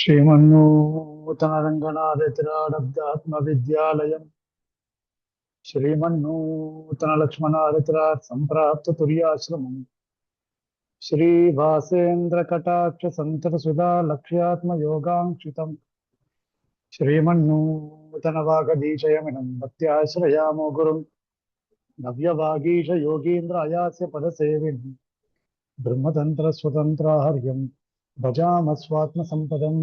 श्रीमन्नूतनरङ्गनाथतिराडब्दात्मविद्यालयम् श्रीमन्नूतनलक्ष्मणादितिरात् सम्प्राप्ततुर्याश्रमम् श्रीभासेन्द्रकटाक्षसन्ततसुधा लक्ष्यात्मयोगाङ्क्षितम् श्रीमन्नूतनवागदीशयमिनं भक्त्याश्रयामो गुरुम् नव्यवागीश योगीन्द्र अयास्य पदसेविन् ब्रह्मतन्त्रस्वतन्त्राहर्यम् भजामस्वात्मसम्पदम्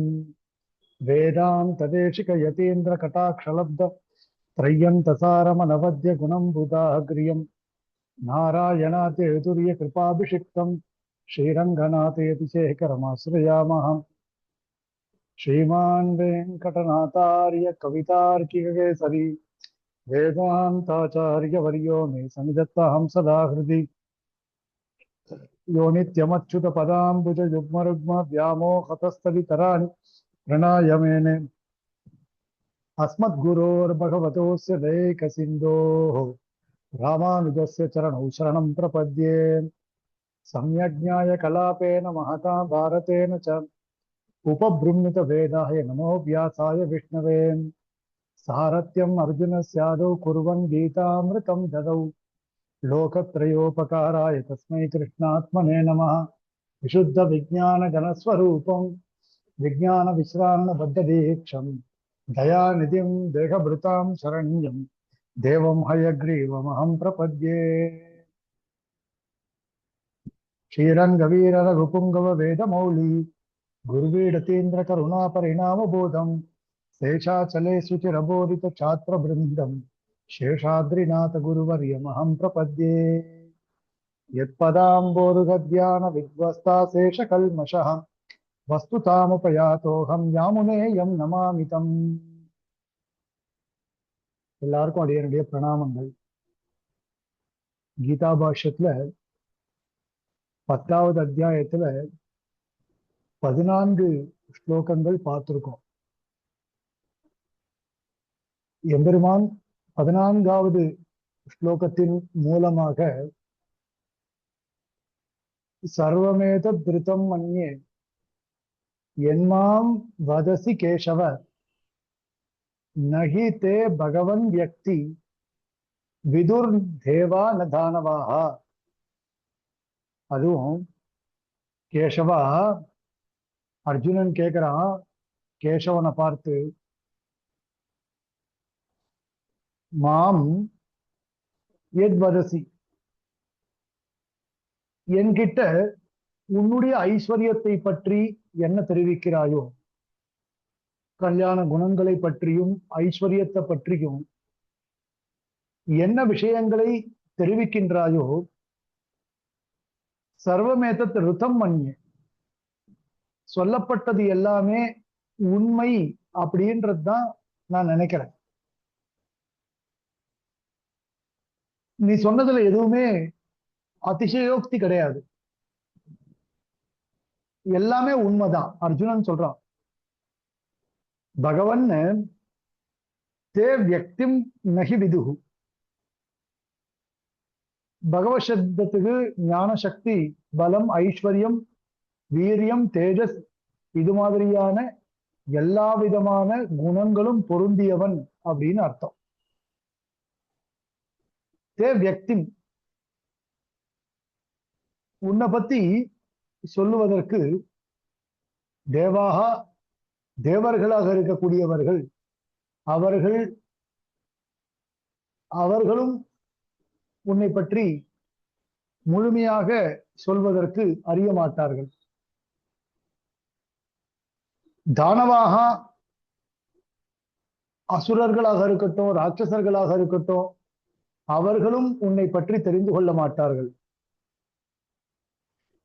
वेदान्तदेशिकयतीन्द्रकटाक्षलब्ध त्रय्यन्तसारमनवद्य गुणं बुधाग्र्यं नारायणातेतुर्य कृपाभिषिक्तं श्रीरङ्गनाथयतिशेखरमाश्रयामः श्रीमान् वेङ्कटनाथार्य कवितार्किककेसरी वेदान्ताचार्यवर्यो मे सन्निधत्तां सदा हृदि यो नित्यमच्युतपदाम्बुजयुग्मरुग्म व्यामोहतस्तवितराणि प्रणाय मेने अस्मद्गुरोर्भगवतोऽस्य दैकसिन्धोः रामानुजस्य चरणौ शरणं प्रपद्ये सम्यग्ज्ञाय कलापेन महता भारतेन च उपबृंहितवेदाय नमो व्यासाय विष्णवे सारथ्यम् अर्जुनस्यादौ कुर्वन् गीतामृतं ददौ लोकत्रयोपकाराय तस्मै कृष्णात्मने नमः विशुद्धविज्ञानघनस्वरूपं विज्ञानविश्राणबद्धदीक्षं दयानिधिं देहभृतां शरण्यं देवं हयग्रीवमहं प्रपद्ये श्रीरङ्गवीररघुपुङ्गव वेदमौली गुरुवीडतीन्द्र करुणापरिणामबोधं शेषाचले सुचिरबोधित छात्रवृन्दं शेषाद्रिनाथ गुरुवर्यमहं प्रपद्ये यत्पदाम्बोरुहध्यान विद्वस्ता शेषकल्मषः वस्तुतामुपयातोऽहं यामुनेयं नमामितम् எல்லாருக்கும் அடியனுடைய பிரணாமங்கள். கீதா பாஷ்யத்துல 10வது அத்தியாயத்துல 14 ஸ்லோகங்கள் பார்த்திருக்கோம். எம்பெருமான் 14வது ஸ்லோகத்தின் மூலமாக சர்வமேத திருத்தம் மன்யே என்மாம் வதசி கேசவ நகி தே பகவன் வியக்தி விதுர் தேவா ந தானவாஹா. அதுவும் கேசவா அர்ஜுனன் கேட்கிறான் கேசவனை பார்த்து, மாம் எத் வதசி, என்கிட்ட உன்னுடைய ஐஸ்வர்யத்தை பற்றி என்ன தெரிவிக்கிறாயோ, கல்யாண குணங்களை பற்றியும் ஐஸ்வர்யத்தை பற்றியும் என்ன விஷயங்களை தெரிவிக்கின்றாயோ, சர்வமேதத் ருதம் மன்யே, சொல்லப்பட்டது எல்லாமே உண்மை அப்படின்றது தான் நான் நினைக்கிறேன். நீ சொன்னதுல எதுவுமே அதிசயோக்தி கிடையாது, எல்லாமே உண்மைதான். அர்ஜுனன் சொல்றான், பகவன் தே வியக்திம் நகி விதுகு. பகவத் சப்தத்துக்கு ஞான சக்தி, பலம், ஐஸ்வர்யம், வீரியம், தேஜஸ், இது மாதிரியான எல்லா விதமான குணங்களும் பொருந்தியவன் அப்படின்னு அர்த்தம். தே வியக்திம், உன்னை பத்தி சொல்லுவதற்கு தேவாக, தேவர்களாக இருக்கக்கூடியவர்கள், அவர்களும் உன்னை பற்றி முழுமையாக சொல்வதற்கு அறிய மாட்டார்கள். தானவாக, அசுரர்களாக இருக்கட்டும், ராட்சசர்களாக இருக்கட்டும், அவர்களும் உன்னை பற்றி தெரிந்து கொள்ள மாட்டார்கள்.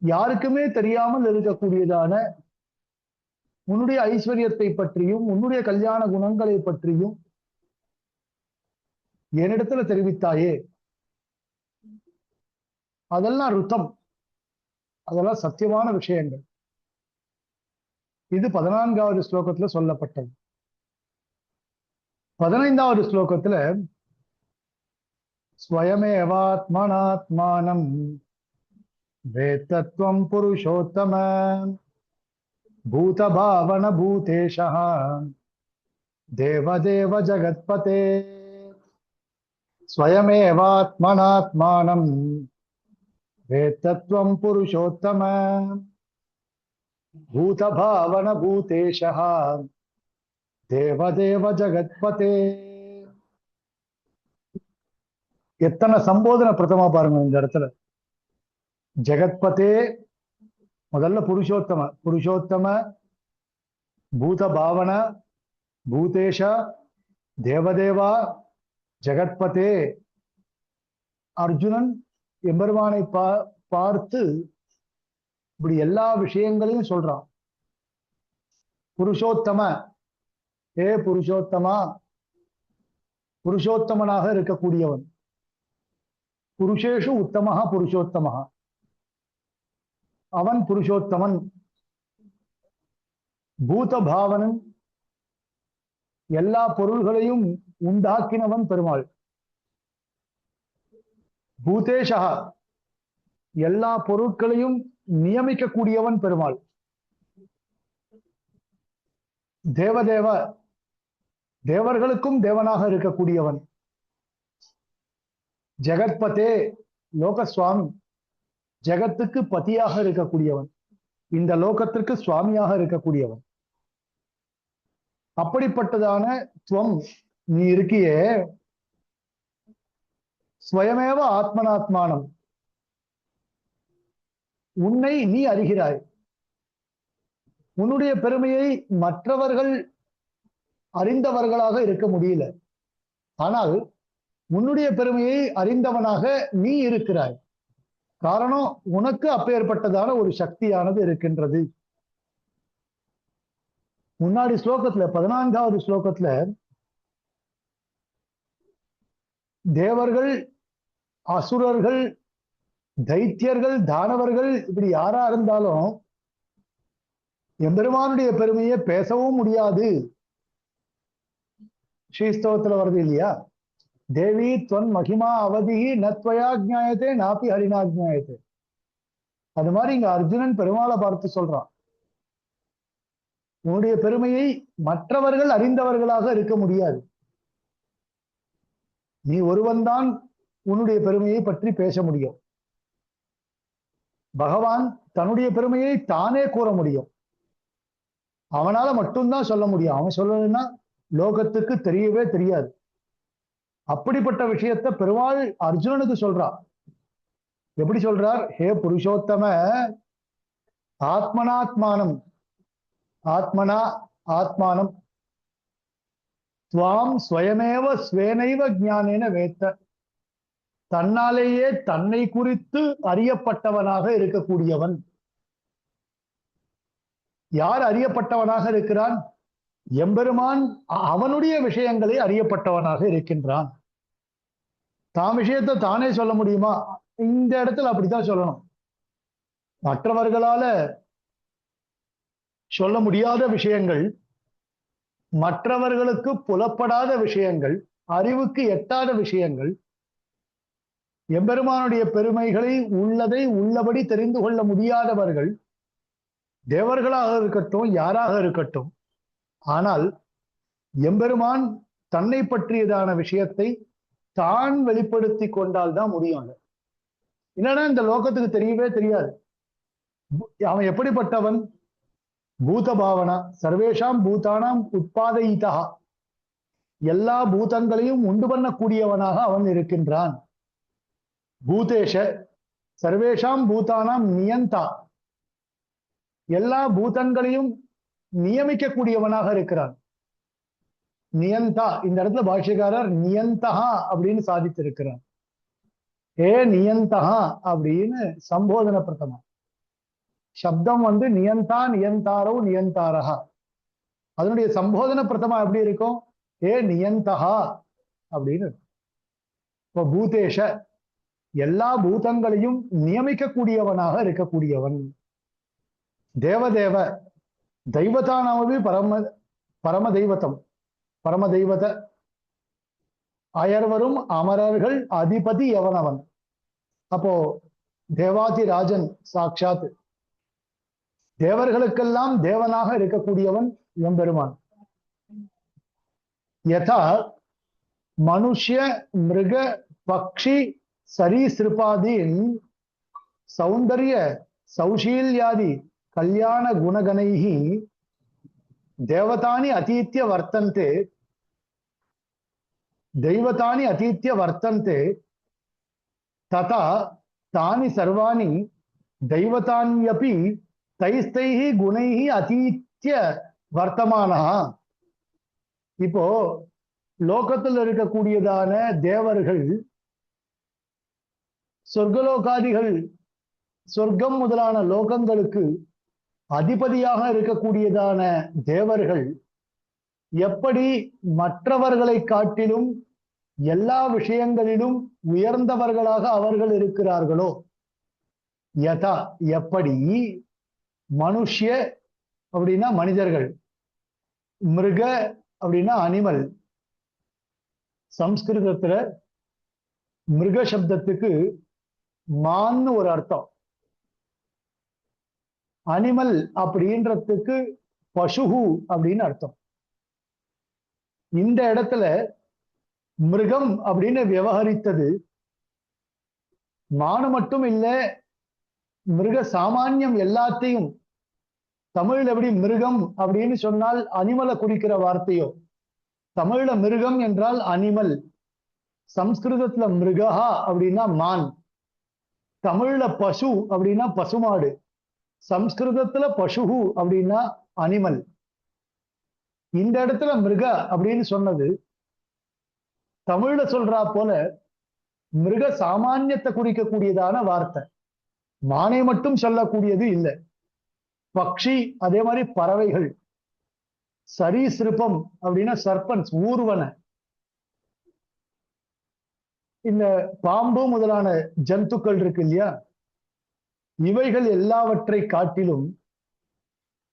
யாருக்குமே தெரியாமல் இருக்கக்கூடியதான உன்னுடைய ஐஸ்வர்யத்தை பற்றியும் உன்னுடைய கல்யாண குணங்களை பற்றியும் என்னிடத்துல தெரிவித்தாயே, அதெல்லாம் ருத்தம், அதெல்லாம் சத்தியமான விஷயங்கள். இது 14வது ஸ்லோகத்துல சொல்லப்பட்டது. 15வது ஸ்லோகத்துல ஸ்வயமேவாத்மனாத்மானம் வேத்தத்வம் புருஷோத்தம பூதபாவன பூதேஷः தேவதேவ ஜகத்பதே ஸ்வயமேவாத்மனாத்மானம் வேத்தத்வம் புருஷோத்தம பூதபாவன பூதேஷः தேவதேவ ஜகத்பதே. எத்தனை சம்போதன பிரதமா பாருங்க இந்த இடத்துல. ஜெகத்பதே முதல்ல புருஷோத்தம, புருஷோத்தம, பூதபாவன, பூதேஷ, தேவதேவா, ஜெகத்பதே. அர்ஜுனன் எம்பெருமானை பார்த்து இப்படி எல்லா விஷயங்களையும் சொல்றான். புருஷோத்தம, ஏ புருஷோத்தமா, புருஷோத்தமனாக இருக்கக்கூடியவன். புருஷேஷு உத்தமஹ புருஷோத்தமஹ, அவன் புருஷோத்தமன். பூதபாவனன், எல்லா பொருள்களையும் உண்டாக்கினவன் பெருமாள். பூதேஷா, எல்லா பொருட்களையும் நியமிக்கக்கூடியவன் பெருமாள். தேவதேவ, தேவர்களுக்கும் தேவனாக இருக்கக்கூடியவன். ஜெகத்பதே, லோகசுவாமி, ஜெகத்துக்கு பதியாக இருக்கக்கூடியவன், இந்த லோகத்திற்கு சுவாமியாக இருக்கக்கூடியவன். அப்படிப்பட்டதான துவம் நீ இருக்கியே, ஸ்வயமேவ ஆத்மனாத்மானம், உன்னை நீ அறிகிறாய். உன்னுடைய பெருமையை மற்றவர்கள் அறிந்தவர்களாக இருக்க முடியல, ஆனால் உன்னுடைய பெருமையை அறிந்தவனாக நீ இருக்கிறாய். காரணம், உனக்கு அப்பேற்பட்டதான ஒரு சக்தியானது இருக்கின்றது. முன்னாடி ஸ்லோகத்துல 14வது ஸ்லோகத்துல தேவர்கள், அசுரர்கள், தைத்தியர்கள், தானவர்கள், இப்படி யாரா இருந்தாலும் எம்பெருமானுடைய பெருமையை பேசவும் முடியாது. ஸ்ரீஸ்தவத்துல வருது இல்லையா, தேவி துவன் மகிமா அவதி நத்வயா ஜ்ஞாயத்தே நாப்பி ஹரினா ஜ்ஞாயத்தே. அது மாதிரி இங்க அர்ஜுனன் பெருமாளை பார்த்து சொல்றான், உன்னுடைய பெருமையை மற்றவர்கள் அறிந்தவர்களாக இருக்க முடியாது. நீ ஒருவன்தான் உன்னுடைய பெருமையை பற்றி பேச முடியும். பகவான் தன்னுடைய பெருமையை தானே கூற முடியும், அவனால மட்டும்தான் சொல்ல முடியும். அவன் சொல்லலைன்னா லோகத்துக்கு தெரியவே தெரியாது. அப்படிப்பட்ட விஷயத்த பெருமாள் அர்ஜுனனுக்கு சொல்றார். எப்படி சொல்றார்? ஹே புருஷோத்தம, ஆத்மனாத்மானம், ஆத்மனா ஆத்மானம், துவாம் ஸ்வயமேவ ஸ்வேனைவ ஞானேன வேத்த, தன்னாலேயே தன்னை குறித்து அறியப்பட்டவனாக இருக்கக்கூடியவன். யார் அறியப்பட்டவனாக இருக்கிறான்? எம்பெருமான் அவனுடைய விஷயங்களை அறியப்பட்டவனாக இருக்கின்றான். தான் விஷயத்தை தானே சொல்ல முடியுமா? இந்த இடத்துல அப்படித்தான் சொல்லணும். மற்றவர்களால சொல்ல முடியாத விஷயங்கள், மற்றவர்களுக்கு புலப்படாத விஷயங்கள், அறிவுக்கு எட்டாத விஷயங்கள், எம்பெருமானுடைய பெருமைகளை உள்ளதை உள்ளபடி தெரிந்து கொள்ள முடியாதவர்கள் தேவர்களாக இருக்கட்டும், யாராக இருக்கட்டும், ஆனால் எம்பெருமான் தன்னை பற்றியதான விஷயத்தை தான் வெளிப்படுத்தி கொண்டால்தான் முடியும். இல்லைன்னா இந்த லோகத்துக்கு தெரியவே தெரியாது. அவன் எப்படிப்பட்டவன்? பூதபாவனா, சர்வேஷாம் பூதானாம் உட்பாதயிதா, எல்லா பூதங்களையும் உண்டு பண்ணக்கூடியவனாக அவன் இருக்கின்றான். பூதேஷ, சர்வேஷாம் பூதானாம் நியந்தா, எல்லா பூதங்களையும் நியமிக்கக்கூடியவனாக இருக்கிறான். நியந்தா, இந்த இடத்துல பாஷ்யக்காரர் நியந்தகா அப்படின்னு சாதித்திருக்கிறார். ஏ நியந்தகா அப்படின்னு சம்போதன பிரதமா. சப்தம் நியந்தா, நியந்தாரோ, நியந்தாரஹா. அதனுடைய சம்போதன பிரதமா எப்படி இருக்கும்? ஏ நியந்தகா அப்படின்னு. இப்போ பூதேஷ, எல்லா பூதங்களையும் நியமிக்கக்கூடியவனாக இருக்கக்கூடியவன். தேவதேவ, தெய்வதானாமபி பரம தெய்வத்தம், பரம தெய்வத, அயர்வரும் அமரர்கள் அதிபதி எவனவன். அப்போ தேவாதி ராஜன் சாட்சாத் தேவர்களுக்கெல்லாம் தேவனாக இருக்கக்கூடியவன் எம்பெருமான். யதா மனுஷ்ய மிருக பக்ஷி சரீசிருபாதீன் சௌந்தர்ய சௌஷீல்யாதி கல்யாண குணகணைஹி தேவதானி அதீத்ய வர்த்தந்தே தெய்வதானி அதீத்ய வர்த்தந்தே ததா தானி சர்வாணி தெய்வதான்யபி தைஸ்தைஹி குணைஹி அதீத்ய வர்த்தமானா. இப்போ லோகத்தில் இருக்கக்கூடியதான தேவர்கள், சொர்க்கலோகாதிகள், சொர்க்கம் முதலான லோகங்களுக்கு அதிபதியாக இருக்கக்கூடியதான தேவர்கள் எப்படி மற்றவர்களை காட்டிலும் எல்லா விஷயங்களிலும் உயர்ந்தவர்களாக அவர்கள் இருக்கிறார்களோ, யதா எப்படி, மனுஷ்ய அப்படின்னா மனிதர்கள், மிருக அப்படின்னா அனிமல். சம்ஸ்கிருதத்துல மிருக சப்தத்துக்கு மான்னு ஒரு அர்த்தம், அனிமல் அப்படின்றதுக்கு பசுகு அப்படின்னு அர்த்தம். இந்த இடத்துல மிருகம் அப்படின்னு விவகரித்தது மானு மட்டும் இல்ல, மிருக சாமானியம் எல்லாத்தையும். தமிழ்ல எப்படி மிருகம் அப்படின்னு சொன்னால் அனிமலை குறிக்கிற வார்த்தையோ, தமிழ்ல மிருகம் என்றால் அனிமல், சம்ஸ்கிருதத்துல மிருகா அப்படின்னா மான், தமிழ்ல பசு அப்படின்னா பசுமாடு, சம்ஸ்கிருதத்துல பசுகு அப்படின்னா அனிமல். இந்த இடத்துல மிருக அப்படின்னு சொன்னது தமிழ்ல சொல்றா போல மிருக சாமானியத்தை குறிக்கக்கூடியதான வார்த்தை, மானை மட்டும் சொல்லக்கூடியது இல்லை. பக்ஷி, அதே மாதிரி பறவைகள், சரீசிருப்பம் அப்படின்னா சர்பன்ஸ், ஊர்வன, இந்த பாம்பு முதலான ஜந்துக்கள் இருக்கு இல்லையா, இவைகள் எல்லாவற்றை காட்டிலும்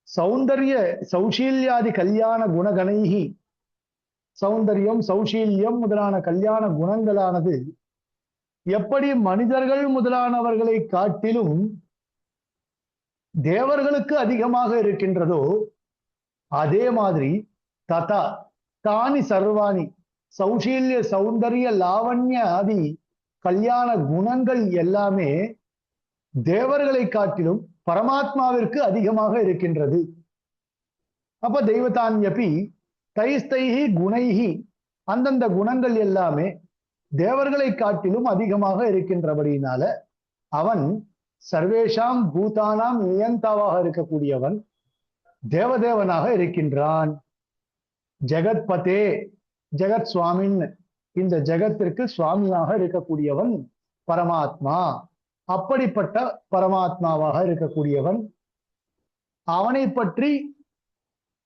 சௌந்தர்ய சௌஷீல்யாதி கல்யாண குணகணைகி, சௌந்தர்யம் சௌஷீல்யம் முதலான கல்யாண குணங்களானது எப்படி மனிதர்கள் முதலானவர்களை காட்டிலும் தேவர்களுக்கு அதிகமாக இருக்கின்றதோ, அதே மாதிரி ததா தானி சர்வாணி சௌஷீல்ய சௌந்தர்ய லாவண்ய ஆதி கல்யாண குணங்கள் எல்லாமே தேவர்களை காட்டிலும் பரமாத்மாவிற்கு அதிகமாக இருக்கின்றது. அப்ப தெய்வதான்யபி தைஸ்தைஹி குணைஹி, அந்தந்த குணங்கள் எல்லாமே தேவர்களை காட்டிலும் அதிகமாக இருக்கின்றபடியினால அவன் சர்வேஷாம் பூதானாம் நியந்தாவாக இருக்கக்கூடியவன், தேவதேவனாக இருக்கின்றான். ஜெகத் பதே, ஜெகத் சுவாமின், இந்த ஜெகத்திற்கு சுவாமியாக இருக்கக்கூடியவன் பரமாத்மா. அப்படிப்பட்ட பரமாத்மாவாக இருக்கக்கூடியவன், அவனை பற்றி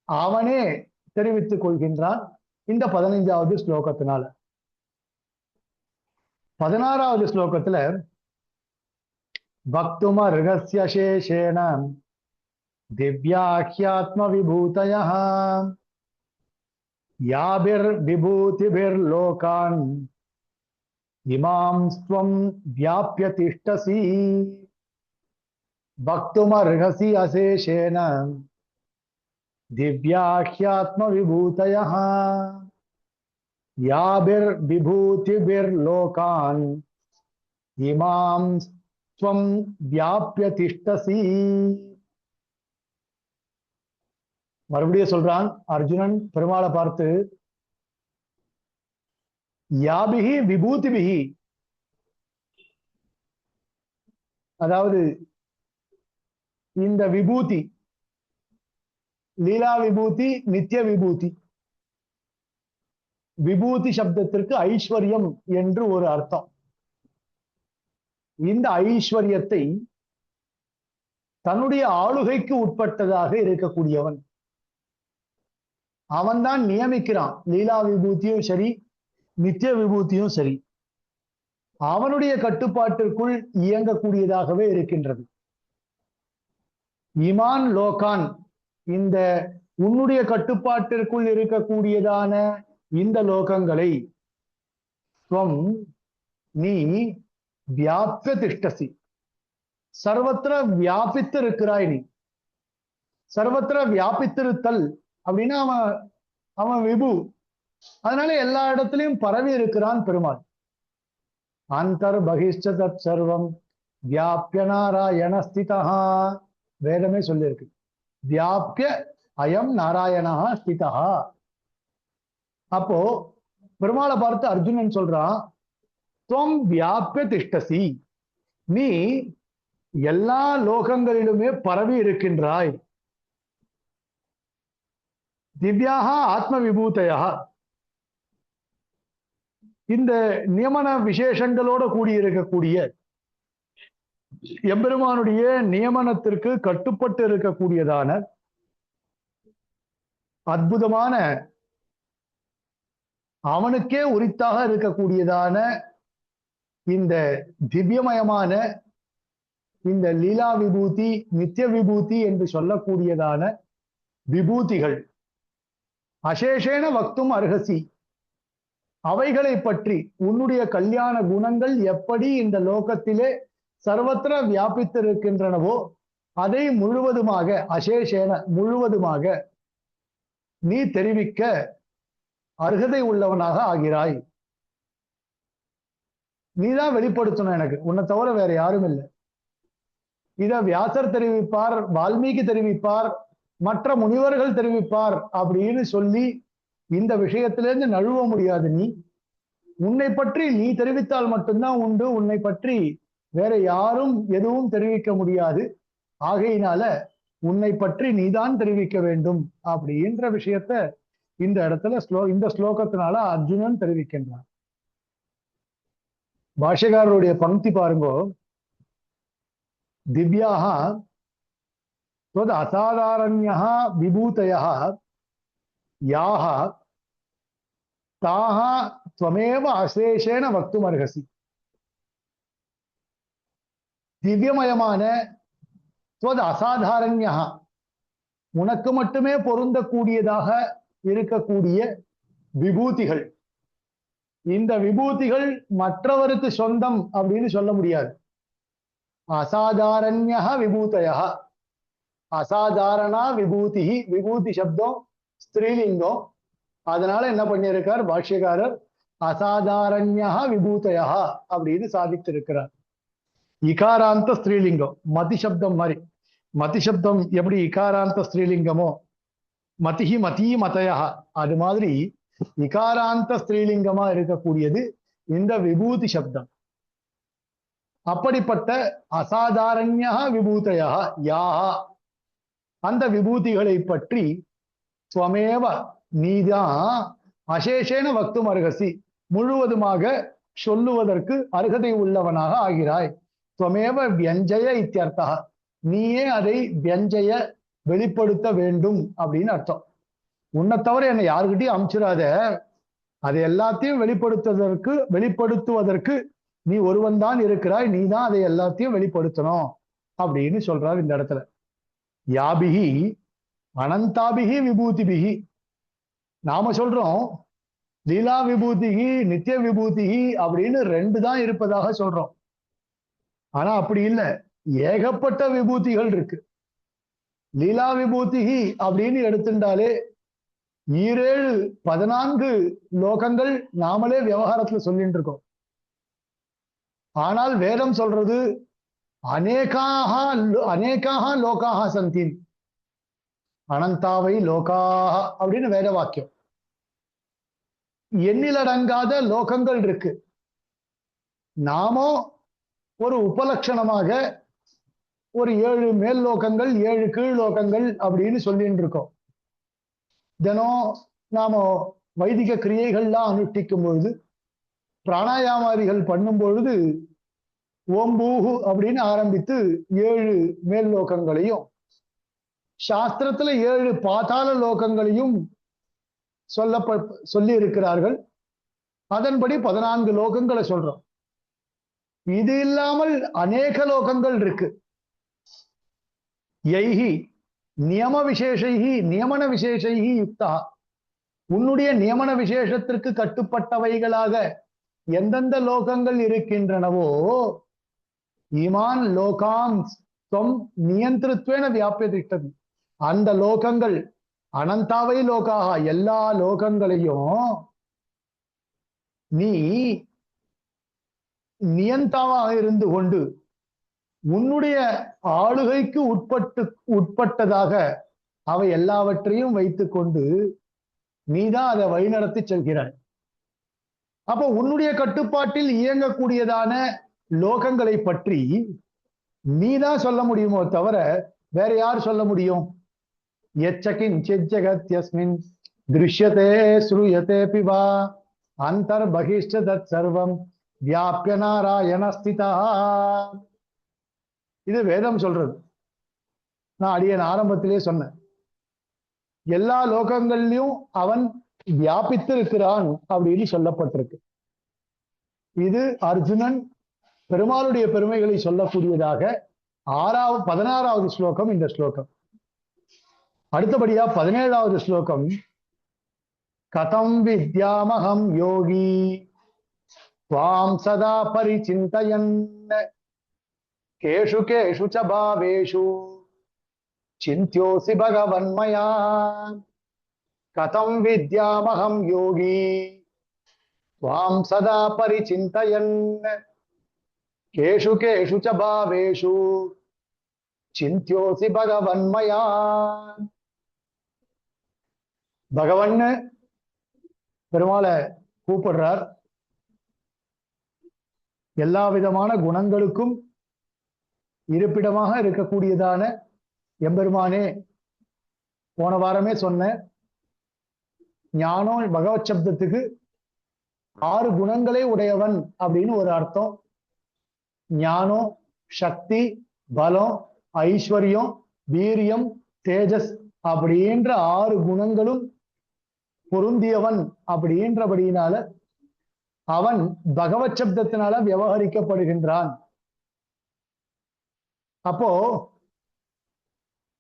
அவனே தெரிவித்துக் கொள்கின்றான் இந்த 15வது ஸ்லோகத்தினால. 16வது ஸ்லோகத்துல பக்துமர்ஹஸ்ய சேஷேன திவ்யாஹ்யாத்ம விபூதயः யாபிர் விபூதிபிர் லோகான் இமாம் ஸ்வம் வியாப்ய திஷ்டசி. பக்துமர்ஹசி அசேஷேன திவ்யாஹ்யாத்ம விபூதயः யாபிர் விபூதிபிர் லோகான் இமாம் ஸ்வம் வியாப்ய திஷ்டசி. மறுபடியும் சொல்றான் அர்ஜுனன் பெருமாளை பார்த்து, யாபிகி விபூதிபிகி, அதாவது இந்த விபூதி, லீலா விபூதி, நித்திய விபூதி. விபூதி சப்தத்திற்கு ஐஸ்வர்யம் என்று ஒரு அர்த்தம். இந்த ஐஸ்வர்யத்தை தன்னுடைய ஆளுகைக்கு உட்பட்டதாக இருக்கக்கூடியவன் அவன்தான் நியமிக்கிறான். லீலா விபூதியும் சரி, நித்திய விபூதியும் சரி, அவனுடைய கட்டுப்பாட்டிற்குள் இயங்கக்கூடியதாகவே இருக்கின்றது. இமான் லோகான், இந்த உன்னுடைய கட்டுப்பாட்டிற்குள் இருக்கக்கூடியதான இந்த லோகங்களை துவம் நீ வியாபிய திஷ்டசி, சர்வத்திர வியாபித்து இருக்கிறாய் நீ. சர்வத்திர வியாபித்திருத்தல் அப்படின்னா அவன் அவன் விபு. அதனால எல்லா இடத்துலயும் பரவி இருக்கிறான் பெருமாள். அந்தர் பகிஷ்ட தத் சர்வம் வியாபிய நாராயண ஸ்திதா. வேதமே சொல்லியிருக்கு, வியாபிய அயம் நாராயணா ஸ்திதா. அப்போ பெருமாளை பார்த்து அர்ஜுனன் சொல்றான், துவம் வியாபிய திஷ்டசி, நீ எல்லா லோகங்களிலுமே பரவி இருக்கின்றாய். திவ்யாக ஆத்ம விபூதையா, இந்த நியமன விசேஷங்களோட கூடியிருக்கக்கூடிய எம்பெருமானுடைய நியமனத்திற்கு கட்டுப்பட்டு இருக்கக்கூடியதான அற்புதமான, அவனுக்கே உரித்தாக இருக்கக்கூடியதான இந்த திவ்யமயமான இந்த லீலா விபூதி, நித்திய விபூதி என்று சொல்லக்கூடியதான விபூதிகள் அசேஷேன வக்தும் அர்ஹசி, அவைகளை பற்றி உன்னுடைய கல்யாண குணங்கள் எப்படி இந்த லோகத்திலே சர்வத்திர வியாபித்திருக்கின்றனவோ அதை முழுவதுமாக, அசேஷேன முழுவதுமாக நீ தெரிவிக்க அர்ஹதை உள்ளவனாக ஆகிறாய். நீதான் வெளிப்படுத்தணும் எனக்கு, உன்னை தவிர வேற யாரும் இல்லை. இத வியாசர் தெரிவிப்பார், வால்மீகி தெரிவிப்பார், மற்ற முனிவர்கள் தெரிவிப்பார் அப்படின்னு சொல்லி இந்த விஷயத்திலிருந்து நழுவ முடியாது. நீ உன்னை பற்றி நீ தெரிவித்தால் மட்டும்தான் உண்டு, உன்னை பற்றி வேற யாரும் எதுவும் தெரிவிக்க முடியாது. ஆகையினால உன்னை பற்றி நீதான் தெரிவிக்க வேண்டும் அப்படின்ற விஷயத்த இந்த இடத்துல இந்த ஸ்லோகத்தினால அர்ஜுனன் தெரிவிக்கின்றான். பாஷ்யக்காரருடைய பங்கி பாருங்கோ, திவ்யாக त्वद् असाधारण्यः विभूतयः याः ताः त्वमेव अशेषेण वक्तुमर्हसि. திவ்யமயமான त्वद् असाधारण्यः, உனக்கு மட்டுமே பொருந்தக்கூடியதாக இருக்கக்கூடிய விபூதிகள். இந்த விபூதிகள் மற்றவருக்கு சொந்தம் அப்படின்னு சொல்ல முடியாது. அசாதாரண்யः விபூதயः, அசாதாரணா விபூதி, விபூதி சப்தம் ஸ்திரீலிங்கம். அதனால என்ன பண்ணியிருக்கார் பாஷ்யக்காரர், அசாதாரண்யா விபூதயா அப்படின்னு சாதித்திருக்கிறார். இகாராந்த ஸ்திரீலிங்கம், மதி சப்தம் மாதிரி. மதி சப்தம் எப்படி இகாராந்த ஸ்திரீலிங்கமோ, மதிஹி மதி மதயா, அது மாதிரி இகாராந்த ஸ்திரீலிங்கமா இருக்கக்கூடியது இந்த விபூதி சப்தம். அப்படிப்பட்ட அசாதாரண்யா விபூதயா யாஹா, அந்த விபூதிகளை பற்றி ஸ்வமேவ நீதான் அசேஷேன வக்தும் அர்ஹசி, முழுவதுமாக சொல்லுவதற்கு அருகதை உள்ளவனாக ஆகிறாய். ஸ்வமேவ வியஞ்சய இத்தியர்த்தா, நீயே அதை வியஞ்சய வெளிப்படுத்த வேண்டும் அப்படின்னு அர்த்தம். உன்னை தவிர என்னை யாருக்கிட்டையும் அனுப்பிச்சிடாத, அதை எல்லாத்தையும் வெளிப்படுத்துவதற்கு நீ ஒருவன் தான் இருக்கிறாய், நீ தான் அதை எல்லாத்தையும் வெளிப்படுத்தணும் அப்படின்னு சொல்றார் இந்த இடத்துல. யாபிகி அனந்தாபிகி விபூதிபிகி, நாம சொல்றோம் லீலா விபூதிகி நித்திய விபூதிகி அப்படின்னு ரெண்டு தான் இருப்பதாக சொல்றோம். ஆனா அப்படி இல்லை, ஏகப்பட்ட விபூதிகள் இருக்கு. லீலா விபூதிகி அப்படின்னு எடுத்துட்டாலே 14 லோகங்கள் நாமளே விவகாரத்துல சொல்லிட்டு இருக்கோம். ஆனால் வேதம் சொல்றது அநேகாக லோகாக சந்தி, அனந்தாவை லோகாக அப்படின்னு வேத வாக்கியம். எண்ணிலடங்காத லோகங்கள் இருக்கு. நாமோ ஒரு உபலட்சணமாக ஒரு 7 மேல் லோகங்கள் 7 கீழ் லோகங்கள் அப்படின்னு சொல்லிட்டு இருக்கோம். தினம் நாம வைதிக கிரியைகள்லாம் அனுஷ்டிக்கும் பொழுது, பிராணாயாமாதிகள் பண்ணும் பொழுது ஓம்பூஹு அப்படின்னு ஆரம்பித்து 7 மேல் லோகங்களையும், சாஸ்திரத்துல 7 பாதாள லோகங்களையும் சொல்லி இருக்கிறார்கள். அதன்படி 14 லோகங்களை சொல்றோம். இது இல்லாமல் அநேக லோகங்கள் இருக்கு. யைஹி நியமன விசேஷைஹி யுக்தா, உன்னுடைய நியமன விசேஷத்திற்கு கட்டுப்பட்டவைகளாக எந்தெந்த லோகங்கள் இருக்கின்றனவோ, ஈமான் லோகான் துவம் நியந்திரத்வேன வியாபிய திஷ்டதி, அந்த லோகங்கள் அனந்தாவை லோகாக எல்லா லோகங்களையும் நீ நியந்தாவாக இருந்து கொண்டு உன்னுடைய ஆளுகைக்கு உட்பட்டதாக அவை எல்லாவற்றையும் வைத்துக் கொண்டு நீதான் அதை வழிநடத்தி செல்கிறாய். அப்போ உன்னுடைய கட்டுப்பாட்டில் இயங்கக்கூடியதான லோகங்களை பற்றி நீதான் சொல்ல முடியுமோ தவிர வேற யார் சொல்ல முடியும்? எச்சகின் ஜெகத்யஸ்மின் திருஷ்யதே ஸ்ரூயதே பிவா அந்தர் பகிஷ்ட தத் சர்வம் வியாபிய நாராயண ஸ்திதா. இது வேதம் சொல்றது. நான் அடியேன் ஆரம்பத்திலே சொன்னேன், எல்லா லோகங்கள்லயும் அவன் வியாபித்து இருக்கிறான் அப்படின்னு சொல்லப்பட்டிருக்கு. இது அர்ஜுனன் பெருமாளுடைய பெருமைகளை சொல்லக்கூடியதாக 16வது ஸ்லோகம் இந்த ஸ்லோகம். அடுத்தபடியா 17வது ஸ்லோகம். கதம் வித்யாமகம் யோகி த்வாம் சதா பரிசிந்தயன் கேஷு கேஷு ச பாவேஷு சிந்த்யோசி பகவன்மயா. கதம் வித்யாமகம் யோகி த்வாம் சதா பரிசிந்தயன் கேஷு கேஷு ச பாவேஷு சிந்த்யோசி பகவன்மயா. பகவன் பெருமாளை கூப்பிடுறார். எல்லா விதமான குணங்களுக்கும் இருப்பிடமாக இருக்கக்கூடியதான எம்பெருமானே, போன வாரமே சொன்ன ஞானம் பகவத் சப்தத்துக்கு 6 குணங்களே உடையவன் அப்படின்னு ஒரு அர்த்தம். ஞானம், சக்தி, பலம், ஐஸ்வர்யம், வீரியம், தேஜஸ் அப்படின்ற 6 குணங்களும் பொருந்தியவன் அப்படின்றபடியினால அவன் பகவத் சப்தத்தினால விவகரிக்கப்படுகின்றான். அப்போ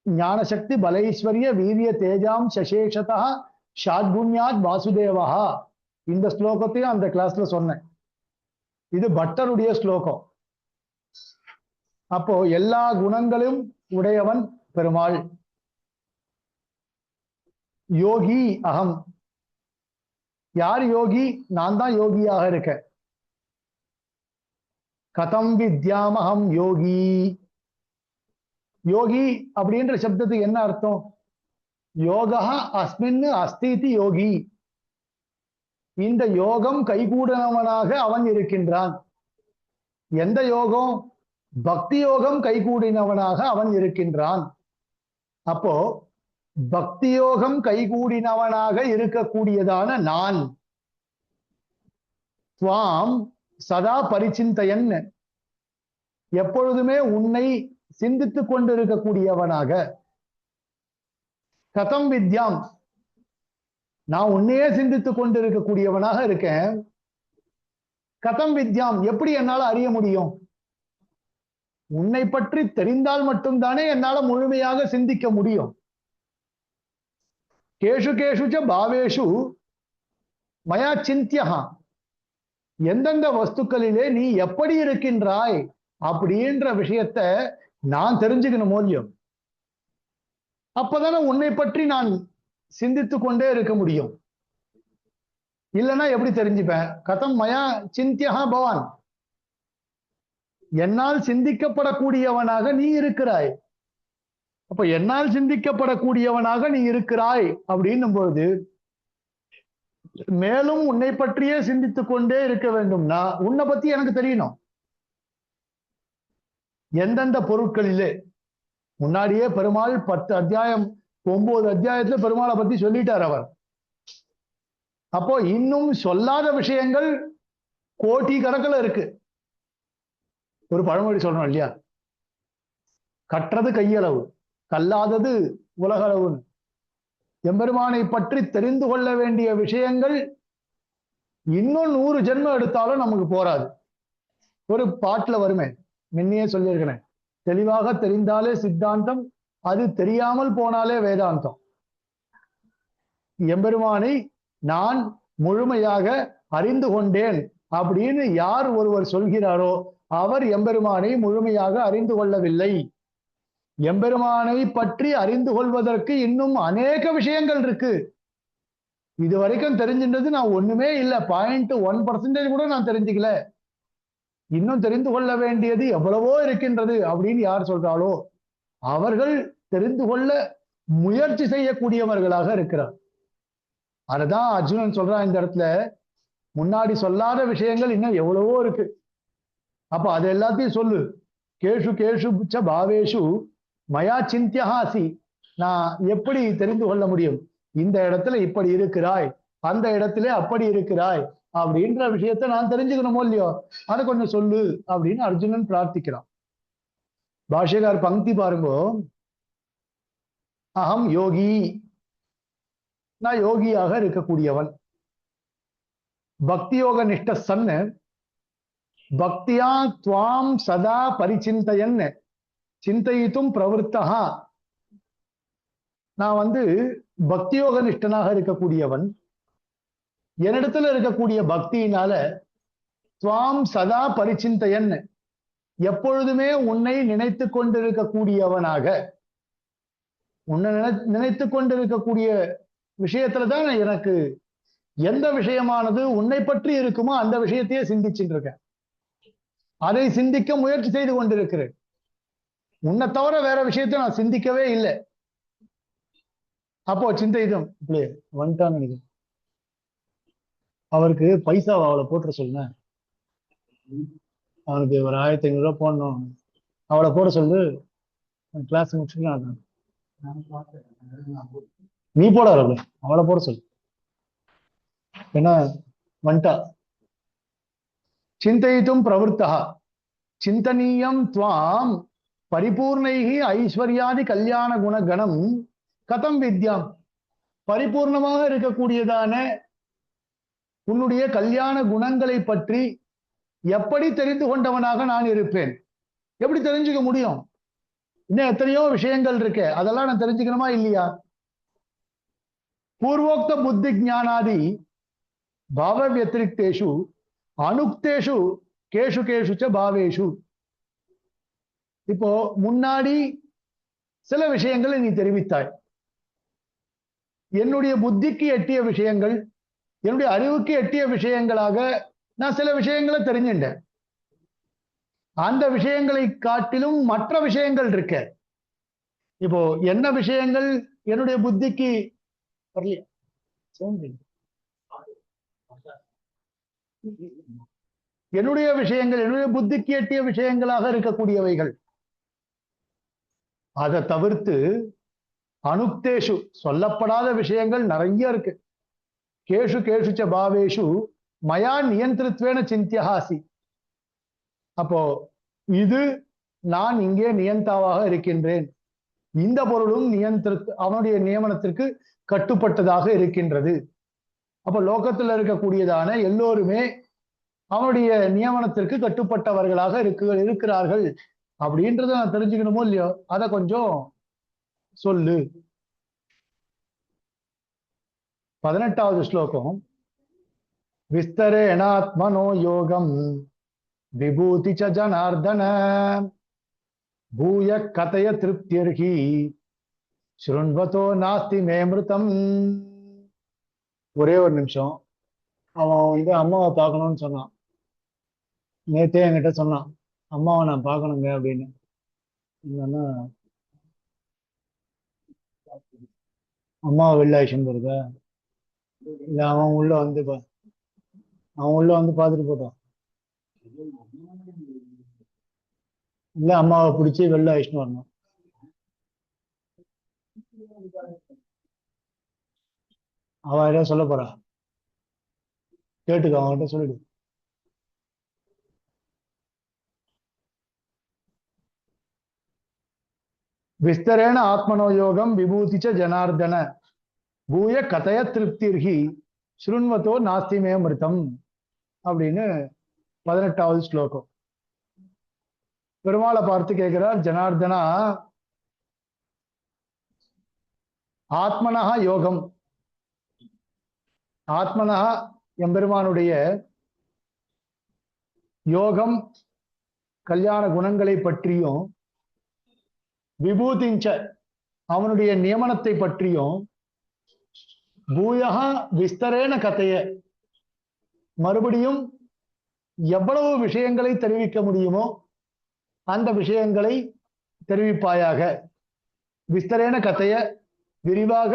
ஞானசக்தி பலைஸ்வரிய வீரிய தேஜாம் சசேஷதா ஷாட்குண்யாத் வாசுதேவா. இந்த ஸ்லோகத்தையும் அந்த கிளாஸ்ல சொன்னேன். இது பட்டருடைய ஸ்லோகம். அப்போ எல்லா குணங்களும் உடையவன் பெருமாள். யோகி அகம். யார் யோகி? நான் தான் யோகியாக இருக்கேன். கதம் வித்யாமகம் யோகி. யோகி அப்படின்ற சப்தத்துக்கு என்ன அர்த்தம்? யோகா அஸ்மின் அஸ்திதி யோகி. இந்த யோகம் கைகூடினவனாக அவன் இருக்கின்றான். எந்த யோகம்? பக்தி யோகம் கைகூடினவனாக அவன் இருக்கின்றான். அப்போ பக்தி யோகம் கைகூடினவனாக இருக்கக்கூடியதான நான் துவாம் சதா பரிசிந்தயன், எப்பொழுதுமே உன்னை சிந்தித்துக் கொண்டிருக்கக்கூடியவனாக. கதம் வித்யாம், நான் உன்னையே சிந்தித்துக் கொண்டிருக்கக்கூடியவனாக இருக்கேன். கதம் வித்யாம், எப்படி என்னால அறிய முடியும்? உன்னை பற்றி தெரிந்தால் மட்டும்தானே என்னால முழுமையாக சிந்திக்க முடியும். கேஷு கேஷுச்ச பாவேஷு மயா சிந்தியா. எந்தெந்த வஸ்துக்களிலே நீ எப்படி இருக்கின்றாய் அப்படின்ற விஷயத்த நான் தெரிஞ்சுக்கணும் மூலியம். அப்பதானே உன்னை பற்றி நான் சிந்தித்து கொண்டே இருக்க முடியும். இல்லைன்னா எப்படி தெரிஞ்சுப்பேன்? கதம் மயா சிந்தியா பவான், என்னால் சிந்திக்கப்படக்கூடியவனாக நீ இருக்கிறாய். அப்ப என்னால் சிந்திக்கப்படக்கூடியவனாக நீ இருக்கிறாய் அப்படின்னும் பொழுது மேலும் உன்னை பற்றியே சிந்தித்துக் கொண்டே இருக்க வேண்டும்னா உன்னை பத்தி எனக்கு தெரியணும். எந்தெந்த பொருட்களிலே முன்னாடியே பெருமாள் 10 அத்தியாயம் 9 அத்தியாயத்துல பெருமாளை பத்தி சொல்லிட்டார் அவர். அப்போ இன்னும் சொல்லாத விஷயங்கள் கோடி கணக்கில் இருக்கு. ஒரு பழமொழி சொல்லணும் இல்லையா? கற்றது கையளவு, கல்லாதது உலகளவுன்னு. எம்பெருமானை பற்றி தெரிந்து கொள்ள வேண்டிய விஷயங்கள் இன்னும் 100 ஜென்மம் எடுத்தாலும் நமக்கு போராது. ஒரு பாட்டுல வருமே, முன்னையே சொல்லியிருக்கிறேன், தெளிவாக தெரிந்தாலே சித்தாந்தம், அது தெரியாமல் போனாலே வேதாந்தம். எம்பெருமானை நான் முழுமையாக அறிந்து கொண்டேன் அப்படின்னு யார் ஒருவர் சொல்கிறாரோ அவர் எம்பெருமானை முழுமையாக அறிந்து கொள்ளவில்லை. எம்பெருமானை பற்றி அறிந்து கொள்வதற்கு இன்னும் அநேக விஷயங்கள் இருக்கு. இது வரைக்கும் தெரிஞ்சின்றது நான் ஒண்ணுமே இல்லை, 0.1% கூட நான் தெரிஞ்சுக்கல. இன்னும் தெரிந்து கொள்ள வேண்டியது எவ்வளவோ இருக்கின்றது அப்படின்னு யார் சொல்றாளோ அவர்கள் தெரிந்து கொள்ள முயற்சி செய்யக்கூடியவர்களாக இருக்கிறார். அதுதான் அர்ஜுனன் சொல்றான் இந்த இடத்துல, முன்னாடி சொல்லாத விஷயங்கள் இன்னும் எவ்வளவோ இருக்கு. அப்ப அது எல்லாத்தையும் சொல்லு. கேஷு கேஷு புச்ச பாவேஷு மயா சிந்தியஹாசி, நான் எப்படி தெரிந்து கொள்ள முடியும்? இந்த இடத்துல இப்படி இருக்கிறாய், அந்த இடத்துல அப்படி இருக்கிறாய் அப்படின்ற விஷயத்த நான் தெரிஞ்சுக்கணுமோ இல்லையோ, அதை கொஞ்சம் சொல்லு அப்படின்னு அர்ஜுனன் பிரார்த்திக்கிறான். பாஷ்யக்கார் பங்கி பாருங்க, அகம் யோகி, நான் யோகியாக இருக்கக்கூடியவன். பக்தி யோக நிஷ்ட சன்னு பக்தியா துவாம் சதா பரிச்சிந்தையன் சிந்தையித்தும் பிரவருத்தா, நான் பக்தியோக நிஷ்டனாக இருக்கக்கூடியவன். என்னிடத்துல இருக்கக்கூடிய பக்தியினால துவாம் சதா பரிச்சிந்தையன், எப்பொழுதுமே உன்னை நினைத்து கொண்டிருக்கக்கூடியவனாக, உன்னை நினைத்து கொண்டிருக்கக்கூடிய விஷயத்துலதான் எனக்கு எந்த விஷயமானது உன்னை பற்றி இருக்குமோ அந்த விஷயத்தையே சிந்திச்சுட்டு இருக்கேன், அதை சிந்திக்க முயற்சி செய்து கொண்டிருக்கிறேன். உன்னை தவிர வேற விஷயத்த நான் சிந்திக்கவே இல்லை. அப்போ சிந்தைதம் இப்படி வந்துட்டான்னு நினைக்கிறேன். அவருக்கு பைசா அவளை போட்டுற சொல்லுங்க, அவனுக்கு ஒரு 1500 போடணும், அவளை போட சொல்லு. கிளாஸ் முடிச்சுட்டு நீ போட அவளை போட சொல்லு, ஏன்னா வந்துட்டா. சிந்தைத்தும் பிரவருத்தா சிந்தனீயம் துவாம் பரிபூர்ணைகி ஐஸ்வர்யாதி கல்யாண குணகணம் கதம் வித்யாம், பரிபூர்ணமாக இருக்கக்கூடியதான உன்னுடைய கல்யாண குணங்களை பற்றி எப்படி தெரிந்து கொண்டவனாக நான் இருப்பேன்? எப்படி தெரிஞ்சுக்க முடியும்? இன்னும் எத்தனையோ விஷயங்கள் இருக்கு, அதெல்லாம் நான் தெரிஞ்சுக்கணுமா இல்லையா? பூர்வோக்த புத்தி ஞானாதி பாவ வியதிரிக்தேஷு அனுக்தேஷு கேஷு கேஷுச்ச பாவேஷு. இப்போ முன்னாடி சில விஷயங்களை நீ தெரிவித்தாய், என்னுடைய புத்திக்கு எட்டிய விஷயங்கள், என்னுடைய அறிவுக்கு எட்டிய விஷயங்களாக நான் சில விஷயங்களை தெரிஞ்சுட்டேன். அந்த விஷயங்களை காட்டிலும் மற்ற விஷயங்கள் இருக்க. இப்போ என்ன விஷயங்கள் என்னுடைய புத்திக்கு என்னுடைய விஷயங்கள் என்னுடைய புத்திக்கு எட்டிய விஷயங்களாக இருக்கக்கூடியவைகள். அதை தவிர்த்து அனுக்தேஷு சொல்லப்படாத விஷயங்கள் நிறைய இருக்கு. கேஷு கேஷுச்ச பாவேஷு மயா நியந்திரத்வேன சிந்தியஹாசி. அப்போ இது நான் இங்கே நியந்தாவாக இருக்கின்றேன், இந்த பொருளும் அவனுடைய நியமனத்திற்கு கட்டுப்பட்டதாக இருக்கின்றது. அப்ப லோகத்தில் இருக்கக்கூடியதான எல்லோருமே அவனுடைய நியமனத்திற்கு கட்டுப்பட்டவர்களாக இருக்கிறார்கள் அப்படின்றத நான் தெரிஞ்சுக்கணுமோ இல்லையோ, அதை கொஞ்சம் சொல்லு. 18வது ஸ்லோகம். விஸ்தரேணாத்மனோ யோகம் விபூதி ச ஜனார்தன பூய கதய திருப்திர்ஹி ஸ்ருண்வதோ நாஸ்தி மேமிருதம். ஒரே ஒரு நிமிஷம், அவன் அம்மாவை பார்க்கணும்னு சொன்னான். நேத்தே என்கிட்ட சொன்னான், அம்மாவை நான் பார்க்கணுங்க அப்படின்னு. அம்மாவை வெளில ஆயிஷன் போயிருக்க இல்ல, அவன் உள்ள வந்து பார்த்துட்டு போட்டான். இல்ல, அம்மாவை பிடிச்சி வெளில ஆயிஷன் வரணும். அவ ஏதாவது சொல்ல போறா, கேட்டுக்க, அவன்கிட்ட சொல்லிடு. விஸ்தரேன ஆத்மனோ யோகம் விபூதி ச ஜனார்தன பூய கதய திருப்திர்ஹி ஸ்ருண்வதோ நாஸ்தி மே மிருதம் அப்படின்னு 18வது ஸ்லோகம். பெருமாளை பார்த்து கேட்கிறார், ஜனார்தனா ஆத்மனஹா யோகம், ஆத்மனஹா எம்பெருமானுடைய யோகம் கல்யாண குணங்களை பற்றியும் விபூதிஞ்ச அவனுடைய நியமனத்தை பற்றியும் பூயகா விஸ்தரேன கதைய மறுபடியும் எவ்வளவு விஷயங்களை தெரிவிக்க முடியுமோ அந்த விஷயங்களை தெரிவிப்பாயாக. விஸ்தரேன கதைய விரிவாக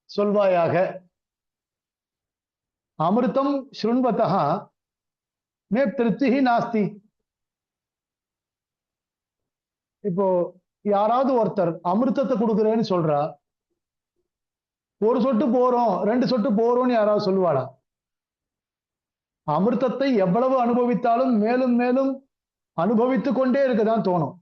சொல்வாயாக. அமிர்தம் ஸ்ருண்வதா மே திருப்தி நாஸ்தி. இப்போ யாராவது ஒருத்தர் அமிர்தத்தை கொடுக்குறேன்னு சொல்றா, ஒரு சொட்டு போறோம் 2 சொட்டு போறோம்னு யாராவது சொல்லுவாளா? அமிர்தத்தை எவ்வளவு அனுபவித்தாலும் மேலும் மேலும் அனுபவித்துக் கொண்டே இருக்கதான் தோணும்.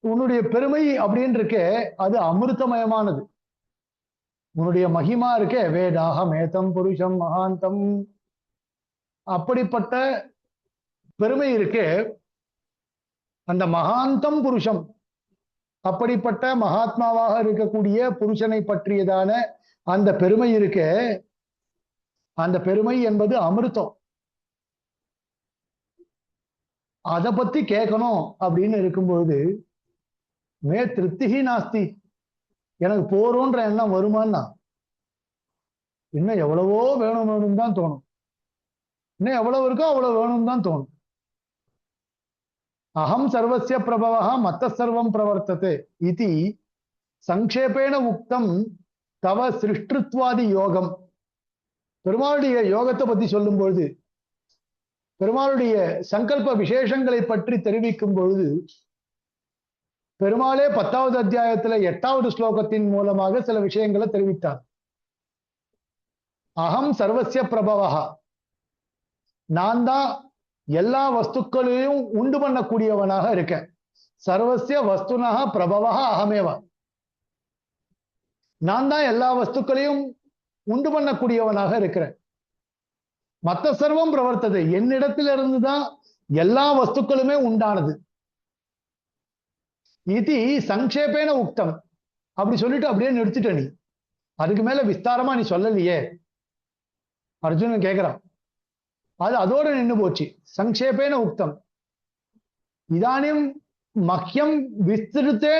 உன்னுடைய பெருமை அப்படின்னு இருக்கே அது அமிர்தமயமானது. உன்னுடைய மகிமா இருக்கே வேதாக மேதம் புருஷம் மகாந்தம், அப்படிப்பட்ட பெருமை இருக்கே அந்த மகாந்தம் புருஷம், அப்படிப்பட்ட மகாத்மாவாக இருக்கக்கூடிய புருஷனை பற்றியதான அந்த பெருமை இருக்கே, அந்த பெருமை என்பது அமிர்தம். அதை பத்தி கேட்கணும் அப்படின்னு இருக்கும்போது மே திருப்தி நாஸ்தி, எனக்கு போறோன்ற எண்ணம் வருமானா? இன்னும் எவ்வளவோ வேணும் வேணும் தான் தோணும். இன்னும் எவ்வளவு இருக்கோ அவ்வளவு வேணும் தான் தோணும். அகம் சர்வஸ்ய பிரபவः மத்த சர்வம் பிரவர்த்ததே இதி சங்கேபேன உக்தம் தவ சிருஷ்டித்வாதி யோகம். பெருமாளுடைய யோகத்தை பத்தி சொல்லும் பொழுது, பெருமாளுடைய சங்கல்ப விசேஷங்களை பற்றி தெரிவிக்கும் பொழுது, பெருமாளே 10வது அத்தியாயத்துல 8வது ஸ்லோகத்தின் மூலமாக சில விஷயங்களை தெரிவித்தார். அகம் சர்வஸ்ய பிரபவः, நான் தான் எல்லா வஸ்துக்களையும் உண்டு பண்ணக்கூடியவனாக இருக்கேன். சர்வஸ்ய வஸ்துனஹ பிரபவஹ அகமேவா, நான் தான் எல்லா வஸ்துக்களையும் உண்டு பண்ணக்கூடியவனாக இருக்கிறேன். மத்த சர்வம் பிரவர்த்தது, என்னிடத்திலிருந்து தான் எல்லா வஸ்துக்களுமே உண்டானது. இது சங்கேபேன உக்தம், அப்படி சொல்லிட்டு அப்படியே நிறுத்திட்ட நீ, அதுக்கு மேல விஸ்தாரமா நீ சொல்லலையே. அர்ஜுனன் கேட்கிறான். அது அதோட நின்று போச்சு. சங்கேபேன உக்தம் இதானிம் மஹ்யம் விஸ்திருத்தே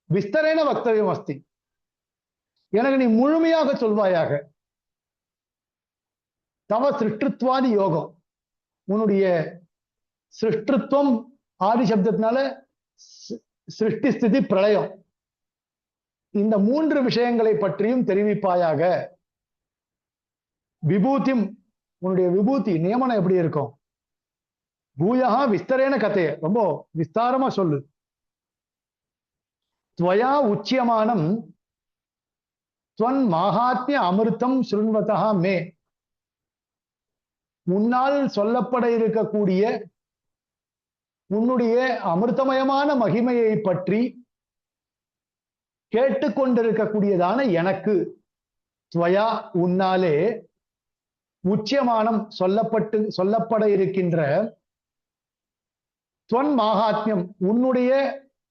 விஸ்தரேன வக்தவியம் அஸ்தி, எனக்கு நீ முழுமையாக சொல்வாயாக. தவ சிருஷ்டித்வாதி யோகம், உன்னுடைய சிருஷ்டித்வம் ஆதி சப்தத்தினால சிருஷ்டி ஸ்திதி பிரளயம், இந்த 3 விஷயங்களை பற்றியும் தெரிவிப்பாயாக. விபூதிம், உன்னுடைய விபூதி நியமனம் எப்படி இருக்கும்? பூயகா விஸ்தரேன கதைய, ரொம்ப விஸ்தாரமா சொல்லு. துவயா உச்சியமானம் துவன் மகாத்மிய அமிர்தம் ஸ்ருண்வதா மே, உன்னால் சொல்லப்பட இருக்கக்கூடிய உன்னுடைய அமிர்தமயமான மகிமையை பற்றி கேட்டுக்கொண்டிருக்கக்கூடியதான எனக்கு, துவயா உன்னாலே, உச்சியமானம் சொல்லப்பட இருக்கின்ற துவன் மகாத்மியம் உன்னுடைய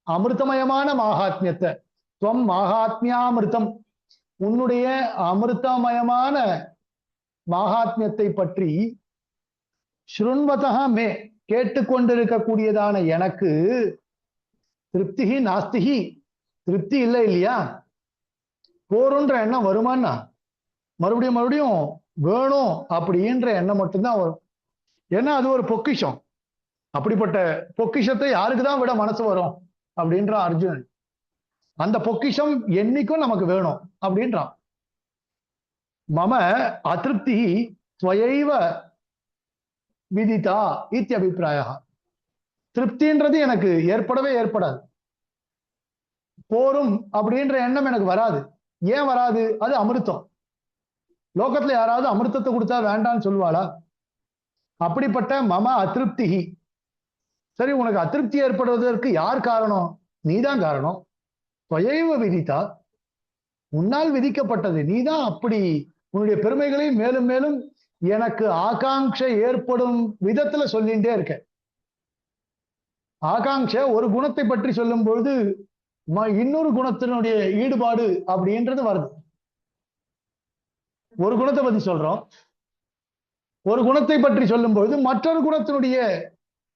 அமிர்தமயமான மகாத்மியத்தை, துவம் மகாத்மியாமிர்தம் உன்னுடைய அமிர்தமயமான மகாத்மியத்தை பற்றி ஸ்ருண்வதா மே கேட்டுக்கொண்டிருக்கக்கூடியதான எனக்கு திருப்தி நாஸ்திகி, திருப்தி இல்லை இல்லையா? போறோன்ற எண்ணம் வருமானா? மறுபடியும் மறுபடியும் வேணும் அப்படின்ற எண்ணம் மட்டும்தான் வரும். ஏன்னா அது ஒரு பொக்கிஷம். அப்படிப்பட்ட பொக்கிஷத்தை யாருக்குதான் விட மனசு வரும் அப்படின்றான் அர்ஜுனன். அந்த பொக்கிஷம் என்னைக்கும் நமக்கு வேணும் அப்படின்றான். மம அதிருப்தி ஸ்வயைவ விதிதா இத்தியபிப்பிராய, திருப்தின்றது எனக்கு ஏற்படவே ஏற்படாது. போரும் அப்படின்ற எண்ணம் எனக்கு வராது. ஏன் வராது? அது அமிர்தம். லோகத்துல யாராவது அமிர்தத்தை கொடுத்தா வேண்டான்னு சொல்லுவாளா? அப்படிப்பட்ட மம அதிருப்தி. சரி, உனக்கு அதிருப்தி ஏற்படுவதற்கு யார் காரணம்? நீதான் காரணம். ஸ்வயைவ விதிதா, உன்னால் விதிக்கப்பட்டது. நீதான் அப்படி உன்னுடைய பெருமைகளை மேலும் மேலும் எனக்கு ஆகாங்ஷை ஏற்படும் விதத்துல சொல்லிட்டே இருக்க. ஆகாங்ஷை ஒரு குணத்தை பற்றி சொல்லும் பொழுது இன்னொரு குணத்தினுடைய ஈடுபாடு அப்படின்றது வருது. ஒரு குணத்தை பத்தி சொல்றோம், ஒரு குணத்தை பற்றி சொல்லும் பொழுது மற்றொரு குணத்தினுடைய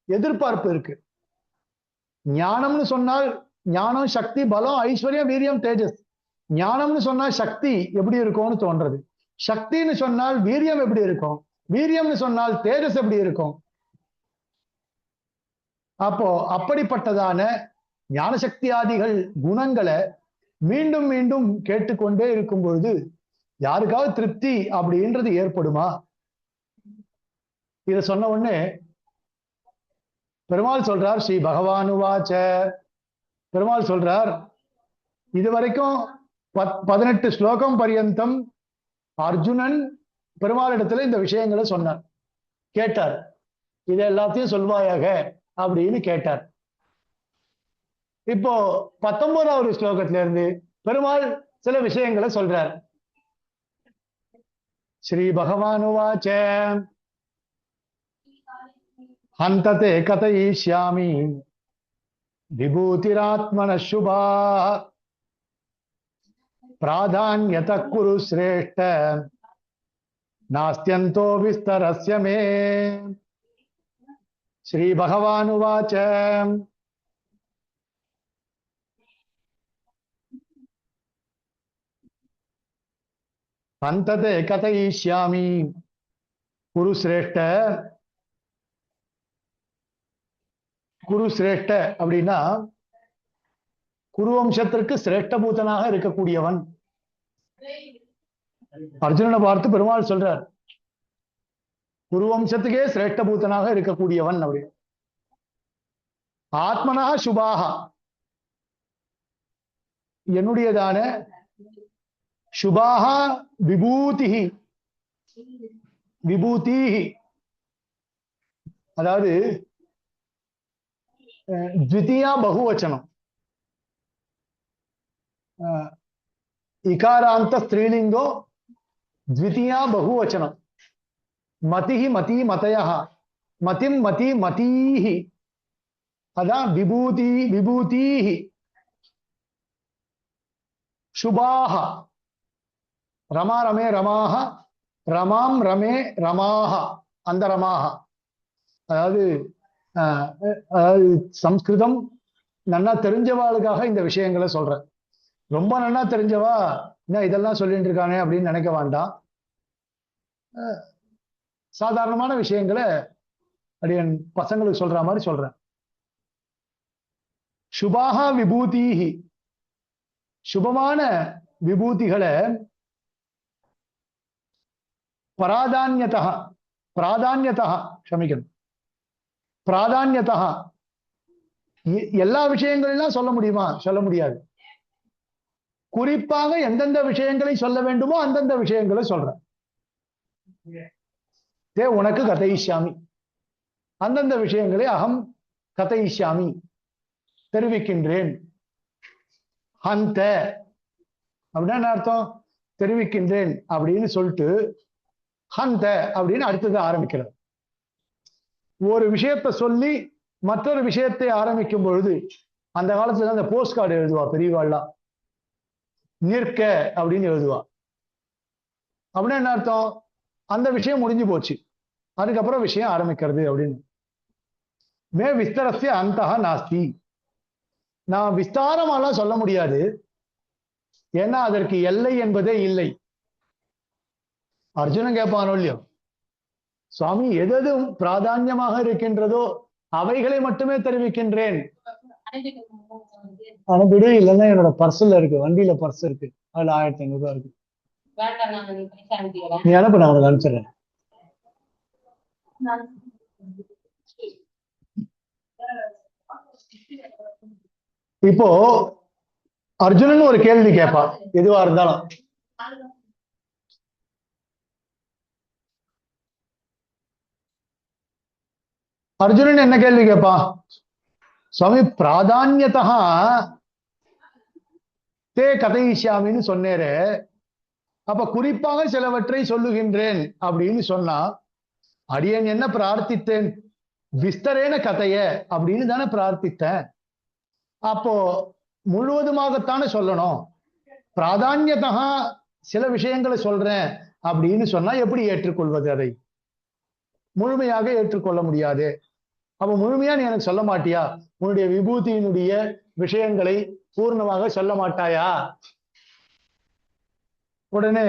எதிர்பார்ப்பு இருக்கு. ஞானம்னு சொன்னால் ஞானம், சக்தி, பலம், ஐஸ்வர்யம், வீரியம், தேஜஸ். ஞானம்னு சொன்னால் சக்தி எப்படி இருக்கும்னு தோன்றது. சக்தின்னு சொன்னால் வீரியம் எப்படி இருக்கும், வீரியம்னு சொன்னால் தேஜஸ் எப்படி இருக்கும். அப்போ அப்படிப்பட்டதான ஞானசக்தி ஆதிகள் குணங்களை மீண்டும் மீண்டும் கேட்டுக்கொண்டே இருக்கும் பொழுது யாருக்காவது திருப்தி அப்படின்றது ஏற்படுமா? இத சொன்ன உடனே பெருமாள் சொல்றார், ஸ்ரீ பகவானுவாச்ச. பெருமாள் சொல்றார், இதுவரைக்கும் 18 ஸ்லோகம் பரியந்தம் அர்ஜுனன் பெருமாளிடத்துல இந்த விஷயங்களை சொன்னார், கேட்டார். இதை எல்லாத்தையும் சொல்வாயாக அப்படின்னு கேட்டார். இப்போ 19வது ஸ்லோகத்துல இருந்து பெருமாள் சில விஷயங்களை சொல்றார். ஸ்ரீ பகவானுவாச்ச ஹந்ததே கதயிஷ்யாமி விபூதிராத்மன சுபா பிராதான்யத குரு சிரேஷ்ட நாஸ்த்யந்தோ விஸ்தரஸ்ய மே. ஸ்ரீ பகவானுவாச்ச ஹந்ததே கதயிஷ்யாமி குரு சிரேஷ்ட. குரு சிரேஷ்ட அப்படின்னா குருவம்சத்திற்கு சிரேஷ்டபூதனாக இருக்கக்கூடியவன். அர்ஜுனனை பார்த்து பெருமாள் சொல்றார், குருவம்சத்துக்கே சிரேஷ்டபூதனாக இருக்கக்கூடியவன் அப்படி. ஆத்மனா சுபாகா, என்னுடையதான சுபாகா விபூதிஹி. விபூதிஹி அதாவது த்விதியா பகுவச்சனம். இகாராந்த ஸ்திரீலிங்கோ த்விதியா பகுவச்சனம். மதிஹி மதி மதயா, மதிம் மதி மதீஹி. அதான் விபூதி விபூதிஹி. சுபாஹ ரமா ரமே ரமாஹ, ரமாம் ரமே ரமாஹ, அந்த ரமாஹ. அதாவது சம்ஸ்கிருதம் நன்னா தெரிஞ்சவாளுக்காக இந்த விஷயங்களை சொல்றேன். ரொம்ப நன்னா தெரிஞ்சவா என்ன இதெல்லாம் சொல்லிட்டு இருக்கானே அப்படின்னு நினைக்க வேண்டாம். சாதாரணமான விஷயங்களை அப்படின் பசங்களுக்கு சொல்ற மாதிரி சொல்றேன். சுபாகா விபூதிஹி, சுபமான விபூதிகளை பராதான்யதா, பிராதான்யதா க்ஷமிக்கணும், பிராதான்யதா எல்லா விஷயங்களெல்லாம் சொல்ல முடியுமா? சொல்ல முடியாது. குறிப்பாக எந்தெந்த விஷயங்களை சொல்ல வேண்டுமோ அந்தந்த விஷயங்களை சொல்றேன். தே உனக்கு கதையிஷ்யாமி, அந்தந்த விஷயங்களை அகம் கதையிஷ்யாமி தெரிவிக்கின்றேன். ஹந்த அப்படின்னா என்ன அர்த்தம்? தெரிவிக்கின்றேன் அப்படின்னு சொல்லிட்டு ஹந்த அப்படின்னு அடுத்தது ஆரம்பிக்கிறது. ஒரு விஷயத்தை சொல்லி மற்றொரு விஷயத்தை ஆரம்பிக்கும் பொழுது அந்த காலத்துல அந்த போஸ்ட் கார்டு எழுதுவா பெரியவாள்லாம், நிற்க அப்படின்னு எழுதுவா. அப்படின்னா என்ன அர்த்தம்? அந்த விஷயம் முடிஞ்சு போச்சு, அதுக்கப்புறம் விஷயம் ஆரம்பிக்கிறது அப்படின்னு. மே விஸ்தரஸ்ய அந்தஹ நாஸ்தி, நான் விஸ்தாரமாலாம் சொல்ல முடியாது, ஏன்னா அதற்கு எல்லை என்பதே இல்லை. அர்ஜுனன் கேட்பானோ இல்லையோ, சுவாமி எது பிராதான்யமாக இருக்கின்றதோ அவைகளை மட்டுமே தெரிவிக்கின்றேன். அனுப்பிடு, இல்லைன்னா என்னோட பர்ஸ்ல இருக்கு, வண்டியில பர்ஸ் இருக்கு, அதுல 1500 ரூபாய் இருக்கு, நீ அனுப்பு, நான் உனக்கு அனுப்பிச்சிடுறேன். இப்போ அர்ஜுனன் ஒரு கேள்வி கேட்பான், எதுவா இருந்தாலும். அர்ஜுனன் என்ன கேள்வி கேட்பான்? சுவாமி பிராதான்யதா தே கதையிஷ்யாமின்னு சொன்னேரு, அப்ப குறிப்பாக சிலவற்றை சொல்லுகின்றேன் அப்படின்னு சொன்னா, அடியேன் என்ன பிரார்த்தித்தேன்? விஸ்தரேன கதைய அப்படின்னு தானே பிரார்த்தித்தேன். அப்போ முழுவதுமாகத்தானே சொல்லணும். பிராதான்யதா சில விஷயங்களை சொல்றேன் அப்படின்னு சொன்னா எப்படி ஏற்றுக்கொள்வது? அதை முழுமையாக ஏற்றுக்கொள்ள முடியாது. அப்ப முழுமையா நீ எனக்கு சொல்ல மாட்டியா? உன்னுடைய விபூதியினுடைய விஷயங்களை பூர்ணமாக சொல்ல மாட்டாயா? உடனே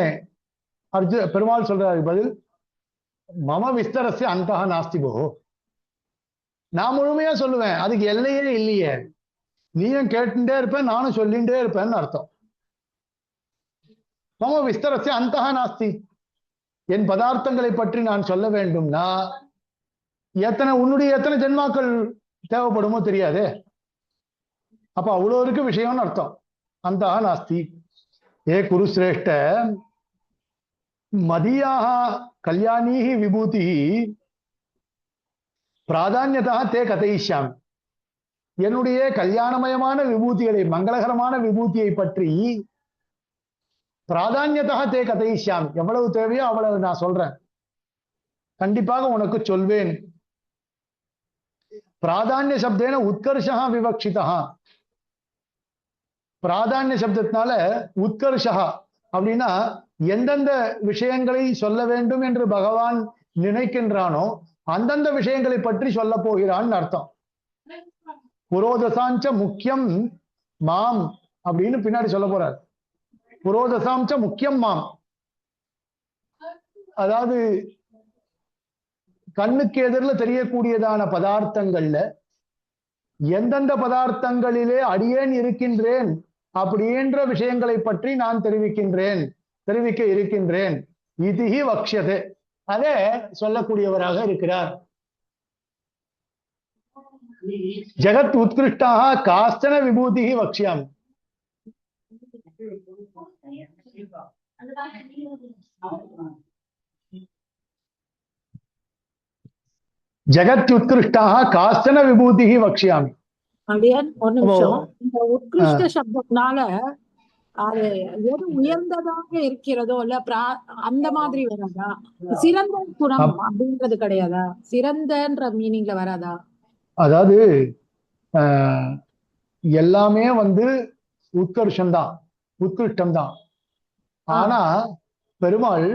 பெருமாள் சொல்றாரு பதில், மம விஸ்தரஸ்ய அந்தஹ நாஸ்தி போ. நான் முழுமையா சொல்லுவேன், அதுக்கு எல்லையே இல்லையே. நீயும் கேட்டுட்டே இருப்பேன், நானும் சொல்லிட்டே இருப்பேன்னு அர்த்தம். மம விஸ்தரஸ்ய அந்தஹ நாஸ்தி. என் பதார்த்தங்களை பற்றி நான் சொல்ல வேண்டும்னா உன்னுடைய எத்தனை ஜென்மாக்கள் தேவைப்படுமோ தெரியாது. அப்ப அவ்வளவு இருக்கு விஷயம்னு அர்த்தம். அந்தஹ நாஸ்தி. ஏ குருசிரேஷ்ட மதியாக கல்யாணி விபூதி பிராதான்யதா தே கதையிஷ்யாமி. என்னுடைய கல்யாணமயமான விபூதிகளை, மங்களகரமான விபூதியை பற்றி பிராதான்யதா தே கதையிஷ்யாமி, எவ்வளவு தேவையோ அவ்வளவு நான் சொல்றேன், கண்டிப்பாக உனக்கு சொல்வேன். பிராதான்ய சப்தேன உத்கர்ஷா விவக்ஷிதா. பிராதான்ய சப்தத்தினால உத்கர்ஷா அப்படின்னா எந்தெந்த விஷயங்களை சொல்ல வேண்டும் என்று பகவான் நினைக்கின்றானோ அந்தந்த விஷயங்களை பற்றி சொல்ல போகிறான்னு அர்த்தம். புரோதசாஞ்ச முக்கியம் மாம் அப்படின்னு பின்னாடி சொல்ல போறார். புரோதசாஞ்ச முக்கியம் மாம், அதாவது கண்ணுக்கு எதிரில் தெரியக்கூடியதான பதார்த்தங்கள்ல எந்தெந்த பதார்த்தங்களிலே அடியேன் இருக்கின்றேன் அப்படின்ற விஷயங்களை பற்றி நான் தெரிவிக்க இருக்கின்றேன். இதிஹி வக்ஷதே, அதே சொல்லக்கூடியவராக இருக்கிறார். ஜெகத் உத்கிருஷ்டாக காஸ்தன விபூதி வக்ஷ்யாமி. ஜெகத் உத்கிருஷ்டாக காஸ்தன விபூதி வக்ஷ்யாமி. ஒரு நிமிஷம், இந்த உத்கிருஷ்ட சப்தத்தினால அது எது உயர்ந்ததாக இருக்கிறதோ இல்ல அந்த மாதிரி வராதா? சிறந்த குணம் அப்படின்றது கிடையாதா? சிறந்தன்ற மீனிங்ல வராதா? அதாவது எல்லாமே உத்கர்ஷம்தான், உத்கிருஷ்டம் தான். ஆனா பெருமாள்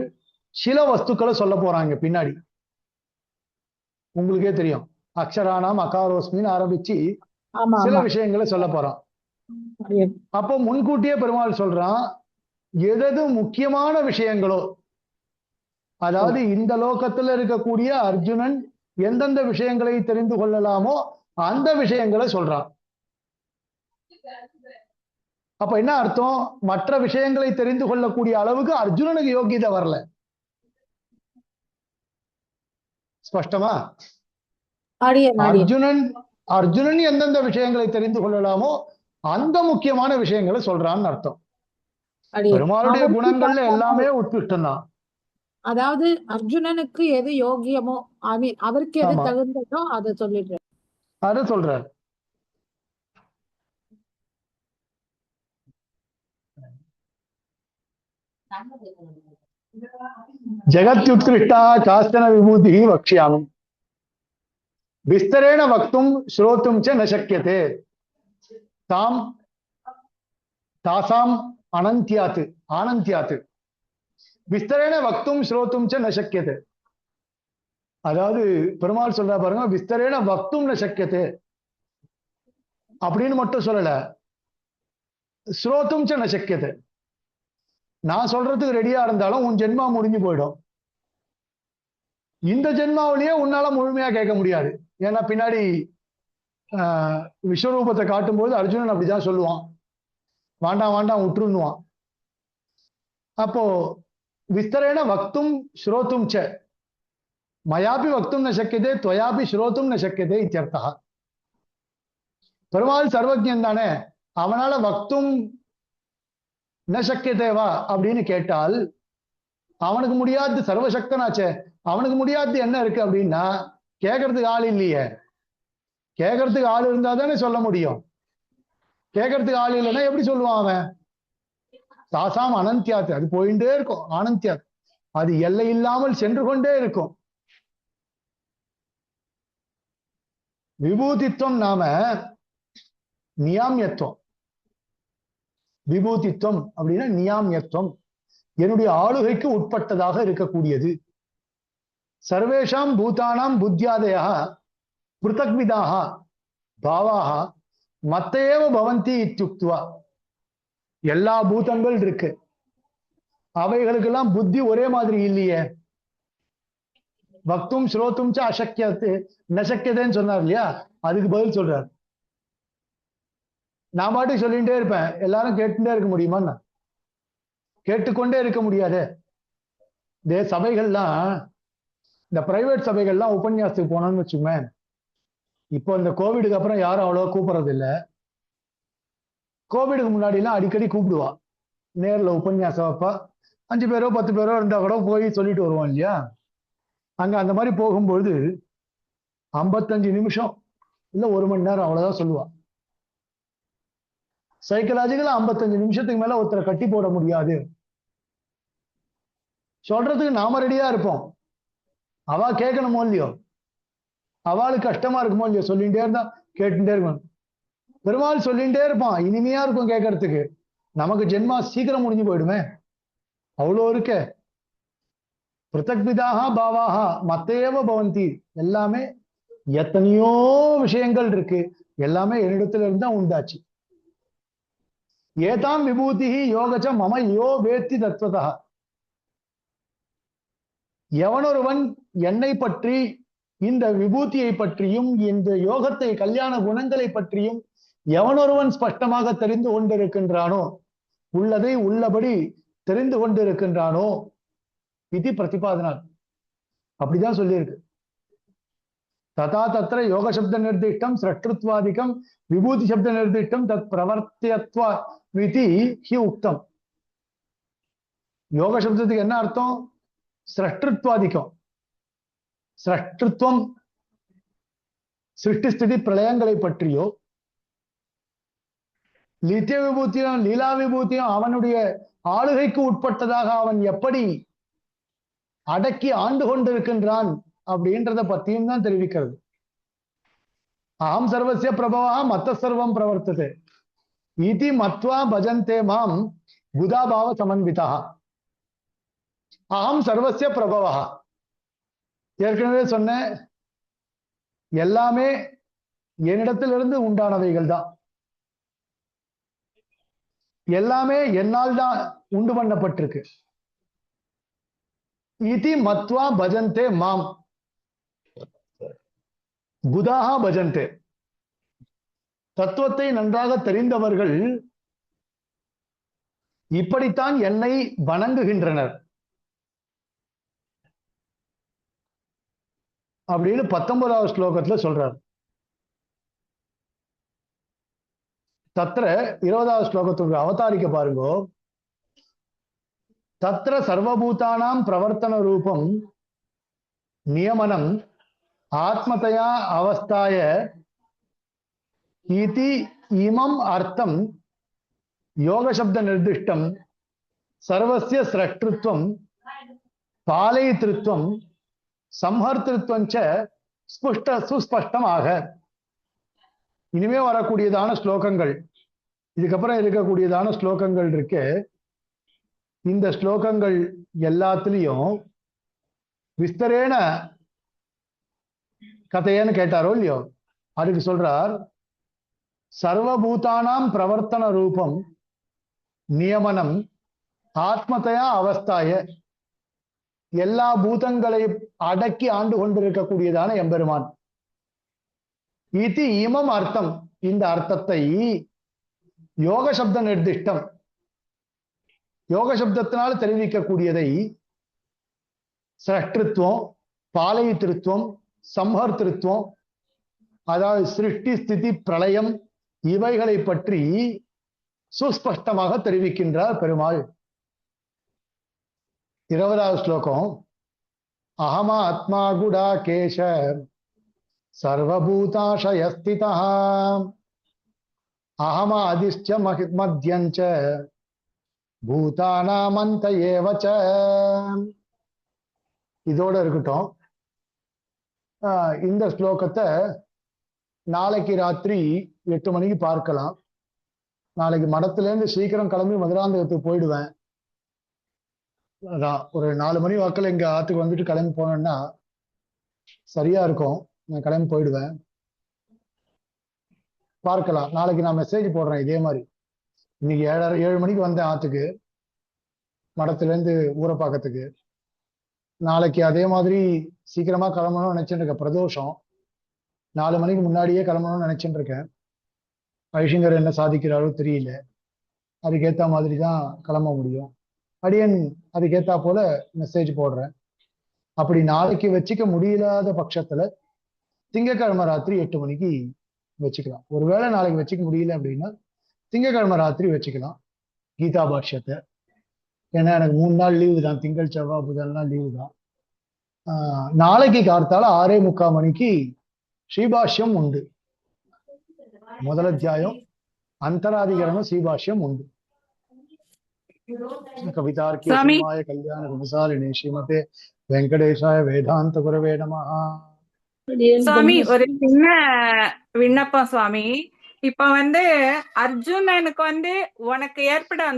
சில வஸ்துக்களை சொல்ல போறாங்க பின்னாடி. உங்களுக்கே தெரியும், அக்ஷரானாம் அகாரோஸ்மின்னு ஆரம்பிச்சு சில விஷயங்களை சொல்ல போறான். அப்போ முன்கூட்டியே பெருமாள் சொல்றான், எது முக்கியமான விஷயங்களோ, அதாவது இந்த லோகத்துல இருக்கக்கூடிய அர்ஜுனன் எந்தெந்த விஷயங்களை தெரிந்து கொள்ளலாமோ அந்த விஷயங்களை சொல்றான். அப்ப என்ன அர்த்தம்? மற்ற விஷயங்களை தெரிந்து கொள்ளக்கூடிய அளவுக்கு அர்ஜுனனுக்கு யோகியதை வரல. ஸ்பஷ்டமா? அர்ஜுனன் எந்தெந்த விஷயங்களை தெரிந்து கொள்ளலாமோ அந்த முக்கியமான விஷயங்களை சொல்றான்னு அர்த்தம். பெருமாளுடைய குணங்கள்ல எல்லாமே உட்கிருஷ்டம் தான். அதாவது அர்ஜுனனுக்கு எது யோகியமோ, அவருக்கு எது தகுந்ததோ அதை சொல்லிடுறார். அதை சொல்றார். ஜெகத்யுத்கிருஷ்டா காஸ்தன விபூதி வக்ஷ்யாமி விஸ்தரேண வக்தும் ஸ்ரோத்தும் ச ந சக்யதே தாசாம் ஆனந்தியாத் விஸ்தரேண வக்தும் ஸ்ரோத்தும் ச ந சக்யதே. அதாவது பெருமாள் சொல்ற பாருங்க, விஸ்தரேண வக்தும் ந சக்யதே அப்படின்னு மட்டும் சொல்லல, ஸ்ரோத்தும் ச ந சக்யதே. நான் சொல்றதுக்கு ரெடியா இருந்தாலும் உன் ஜென்மா முடிஞ்சு போயிடும். இந்த ஜென்மாவிலேயே உன்னால முழுமையா கேட்க முடியாது. ஏன்னா பின்னாடி விஸ்வரூபத்தை காட்டும்போது அர்ஜுனன் அப்படிதான் சொல்லுவான், வாண்டாம் வாண்டாம் விட்டுருன்னுவான். அப்போ விஸ்தரேன வக்தும் ஸ்ரோத்தும் ச மயாபி வக்தும் ந சக்கியதே துவயாபி ஸ்ரோத்தும் ந சக்கியதே இத்தியர்த்தா. பெருமாள் சர்வஜன் தானே, அவனால வக்தும் ந சக்கியதேவா அப்படின்னு கேட்டால் அவனுக்கு முடியாது, சர்வசக்தனாச்சே, அவனுக்கு முடியாது என்ன இருக்கு அப்படின்னா கேட்கறதுக்கு ஆள் இல்லையே. கேட்கறதுக்கு ஆள் இருந்தா தானே சொல்ல முடியும். கேட்கறதுக்கு ஆள் இல்லைன்னா எப்படி சொல்லுவான் அவன்? தாசாம் அனந்தியாத்து, அது போயிட்டே இருக்கும். ஆனந்தியாத், அது எல்லை இல்லாமல் சென்று கொண்டே இருக்கும். விபூதித்துவம் நாம நியாமியத்துவம். விபூதித்துவம் அப்படின்னா நியாமியத்துவம், என்னுடைய ஆளுகைக்கு உட்பட்டதாக இருக்கக்கூடியது. சர்வேஷாம் பூதானாம் புத்தியாதயா பிருத்தக்விதாக பாவாக மத்தேவ பவந்தி இத்யுக்த்வா. எல்லா பூதங்கள் இருக்கு, அவைகளுக்கெல்லாம் புத்தி ஒரே மாதிரி இல்லையே. வக்தும் ஸ்ரோத்தும் ச அசக்கியத்து நசக்கியதேன்னு சொன்னார் இல்லையா, அதுக்கு பதில் சொல்றார். நான் பாட்டுக்கு சொல்லிட்டே இருப்பேன், எல்லாரும் கேட்டுட்டே இருக்க முடியுமா? கேட்டுக்கொண்டே இருக்க முடியாது. இதே சபைகள்லாம், இந்த பிரைவேட் சபைகள்லாம் உபன்யாசத்துக்கு போனோம்னு வச்சுக்கோங்க, இப்போ இந்த கோவிடுக்கு அப்புறம் யாரும் அவ்வளோ கூப்பிடுறது இல்லை. கோவிடுக்கு முன்னாடிலாம் அடிக்கடி கூப்பிடுவா, நேரில் உபன்யாசம் வைப்பா. 5 பேரோ 10 பேரோ இருந்தா கூட போய் சொல்லிட்டு வருவோம் இல்லையா. அங்க அந்த மாதிரி போகும்பொழுது 55 நிமிஷம் இல்ல 1 மணி நேரம் அவ்வளவுதான் சொல்லுவா. சைக்கலாஜிக்கலா 55 நிமிஷத்துக்கு மேல ஒருத்தரை கட்டி போட முடியாது. சொல்றதுக்கு நாம ரெடியா இருப்போம், அவ கேட்கணுமோ இல்லையோ, அவளுக்கு கஷ்டமா இருக்குமோ இல்லையோ, சொல்லிட்டே இருந்தா கேட்டுட்டே இருக்கணும். பெருமாள் சொல்லிட்டே இருப்பான், இனிமையா இருக்கும் கேட்கறதுக்கு. நமக்கு ஜென்மா சீக்கிரம் முடிஞ்சு போயிடுமே, அவ்வளோ இருக்க. பிருத்தக்விதாக பாவாக மத்தேவ பவந்தி, எல்லாமே எத்தனையோ விஷயங்கள் இருக்கு, எல்லாமே என்னிடத்துல இருந்தா உண்டாச்சு. ஏதாம் விபூதி யோகச்ச மம யோ வேத்தி தத்துவதா. எவனொருவன் என்னை பற்றி, இந்த விபூதியை பற்றியும், இந்த யோகத்தை கல்யாண குணங்களை பற்றியும் எவனொருவன் ஸ்பஷ்டமாக தெரிந்து கொண்டிருக்கின்றானோ, உள்ளதை உள்ளபடி தெரிந்து கொண்டிருக்கின்றானோ, இது பிரதிபாதனால் அப்படிதான் சொல்லியிருக்கு. ததா தத்திர யோக சப்த நிர்திஷ்டம் ஸ்ரஷ்டுத்வாதிகம் விபூதி சப்த நிர்திஷ்டம் தத் பிரவர்த்தியத்வா விதி ஹி உக்தம். யோக சப்தத்துக்கு என்ன அர்த்தம்? ஸ்ரஷ்டுத்வாதிகம். ஸ்ரஷ்டுத்வம் சிருஷ்டி ஸ்திதி பிரளயங்களை பற்றியோ, லித்திய விபூத்தியும் லீலா விபூத்தியும் அவனுடைய ஆளுகைக்கு உட்பட்டதாக அவன் எப்படி அடக்கி ஆண்டு கொண்டிருக்கின்றான் அப்படின்றத பத்தியும் தான் தெரிவிக்கிறது. அகம் சர்வசிய பிரபவா மத்த சர்வம் பிரவர்த்ததே இதி மத்வா பஜந்தே மாம் புதாபாவ சமன்விதா. அகம் சர்வசிய பிரபவா, ஏற்கனவே சொன்ன எல்லாமே என்னிடத்திலிருந்து உண்டானவைகள் தான், எல்லாமே என்னால் தான் உண்டு பண்ணப்பட்டிருக்கு. இதி மத்வா பஜந்தே மாம் புதாஹா பஜந்தே. தத்துவத்தை நன்றாக தெரிந்தவர்கள் இப்படித்தான் என்னை வணங்குகின்றனர் அப்படின்னு 19வது ஸ்லோகத்துல சொல்றார். தத்திர 20வது ஸ்லோகத்துக்கு அவதாரிக்க பாருங்க. தத்திர சர்வபூதானாம் பிரவர்த்தன ரூபம் நியமனம் ஆத்மதயா அவஸ்தாய இதி இமம் அர்த்தம் யோக சப்த நிர்திஷ்டம் சர்வஸ்ய ஸ்ரஷ்டுத்வம் பாலயித்ருத்வம் சம்ஹர்த்திருத்வம் ச சுஸ்பஷ்டமாக. இனிமே வரக்கூடியதான ஸ்லோகங்கள், இதுக்கப்புறம் இருக்கக்கூடியதான ஸ்லோகங்கள் இருக்கு. இந்த ஸ்லோகங்கள் எல்லாத்திலையும் விஸ்தரேன கதையன்னு கேட்டாரோ இல்லையோ, அதுக்கு சொல்றார் சர்வபூதானாம் பிரவர்த்தன ரூபம் நியமனம் ஆத்மதயா அவஸ்தாய. எல்லா பூதங்களை அடக்கி ஆண்டு கொண்டிருக்கக்கூடியதான எம்பெருமான். இது இமம் அர்த்தம், இந்த அர்த்தத்தை யோக சப்த நிர்திஷ்டம், யோக சப்தத்தினால் தெரிவிக்கக்கூடியதை சிரஷ்டிருத்துவம் பாலயித்திருத்துவம் சம்ஹர்த்திருத்துவம், அதாவது சிருஷ்டி ஸ்திதி பிரளயம் இவைகளை பற்றி சுஸ்பஷ்டமாக தெரிவிக்கின்றார் பெருமாள். 20வது ஸ்லோகம் அகமா ஆத்மா குடா கேஷ சர்வபூதாஷயஸ்திதா அகமா அதிஷ்ட மத்யஞ்ச பூதானாமந்த ஏவச்ச. இதோட இருக்கட்டும். இந்த ஸ்லோகத்தை நாளைக்கு ராத்திரி 8 மணிக்கு பார்க்கலாம். நாளைக்கு மடத்திலேருந்து சீக்கிரம் கிளம்பி மதுராந்தகத்துக்கு போயிடுவேன். அதான் ஒரு 4 மணி வாக்கில் இங்க ஆத்துக்கு வந்துட்டு கிளம்பி போனேன்னா சரியா இருக்கும். நான் கிளம்பி போயிடுவேன். பார்க்கலாம். நாளைக்கு நான் மெசேஜ் போடுறேன் இதே மாதிரி. இன்னைக்கு 7 மணிக்கு வந்தேன் ஆத்துக்கு, மடத்துல இருந்து ஊரை பார்க்கறதுக்கு. நாளைக்கு அதே மாதிரி சீக்கிரமா கிளம்பணும்னு நினைச்சிட்டு இருக்கேன். பிரதோஷம் 4 மணிக்கு முன்னாடியே கிளம்பணும்னு நினைச்சிட்டு இருக்கேன். ஐஷங்கர் என்ன சாதிக்கிறாரோ தெரியல. அதுக்கேத்த மாதிரி தான் கிளம்ப முடியும். அடியன் அதுக்கேத்தா போல மெசேஜ் போடுறேன். அப்படி நாளைக்கு வச்சுக்க முடியலாத பட்சத்துல திங்கட்கிழமை ராத்திரி 8 மணிக்கு வச்சுக்கலாம். ஒருவேளை நாளைக்கு வச்சுக்க முடியல அப்படின்னா திங்கட்கிழமை ராத்திரி வச்சுக்கலாம் கீதா பாஷ்யத்தை. ஏன்னா எனக்கு 3 நாள் லீவு தான், திங்கள் செவ்வாய் புதன்லாம் லீவு தான். நாளைக்கு கார்த்தால 6:45 மணிக்கு ஸ்ரீபாஷ்யம் உண்டு. முதல் அத்தியாயம் அந்தராதிகரணம் ஸ்ரீபாஷ்யம் உண்டு. கவிதார்க்கிய சிம்மாய கல்யாண குணசாலினி ஸ்ரீமதே வெங்கடேஷாய வேதாந்த குரவே நமஹ. சுவாமி, ஒரு சின்ன விண்ணப்பம் சுவாமி. இப்ப அர்ஜுனனுக்கு உனக்கு ஏற்பட அந்த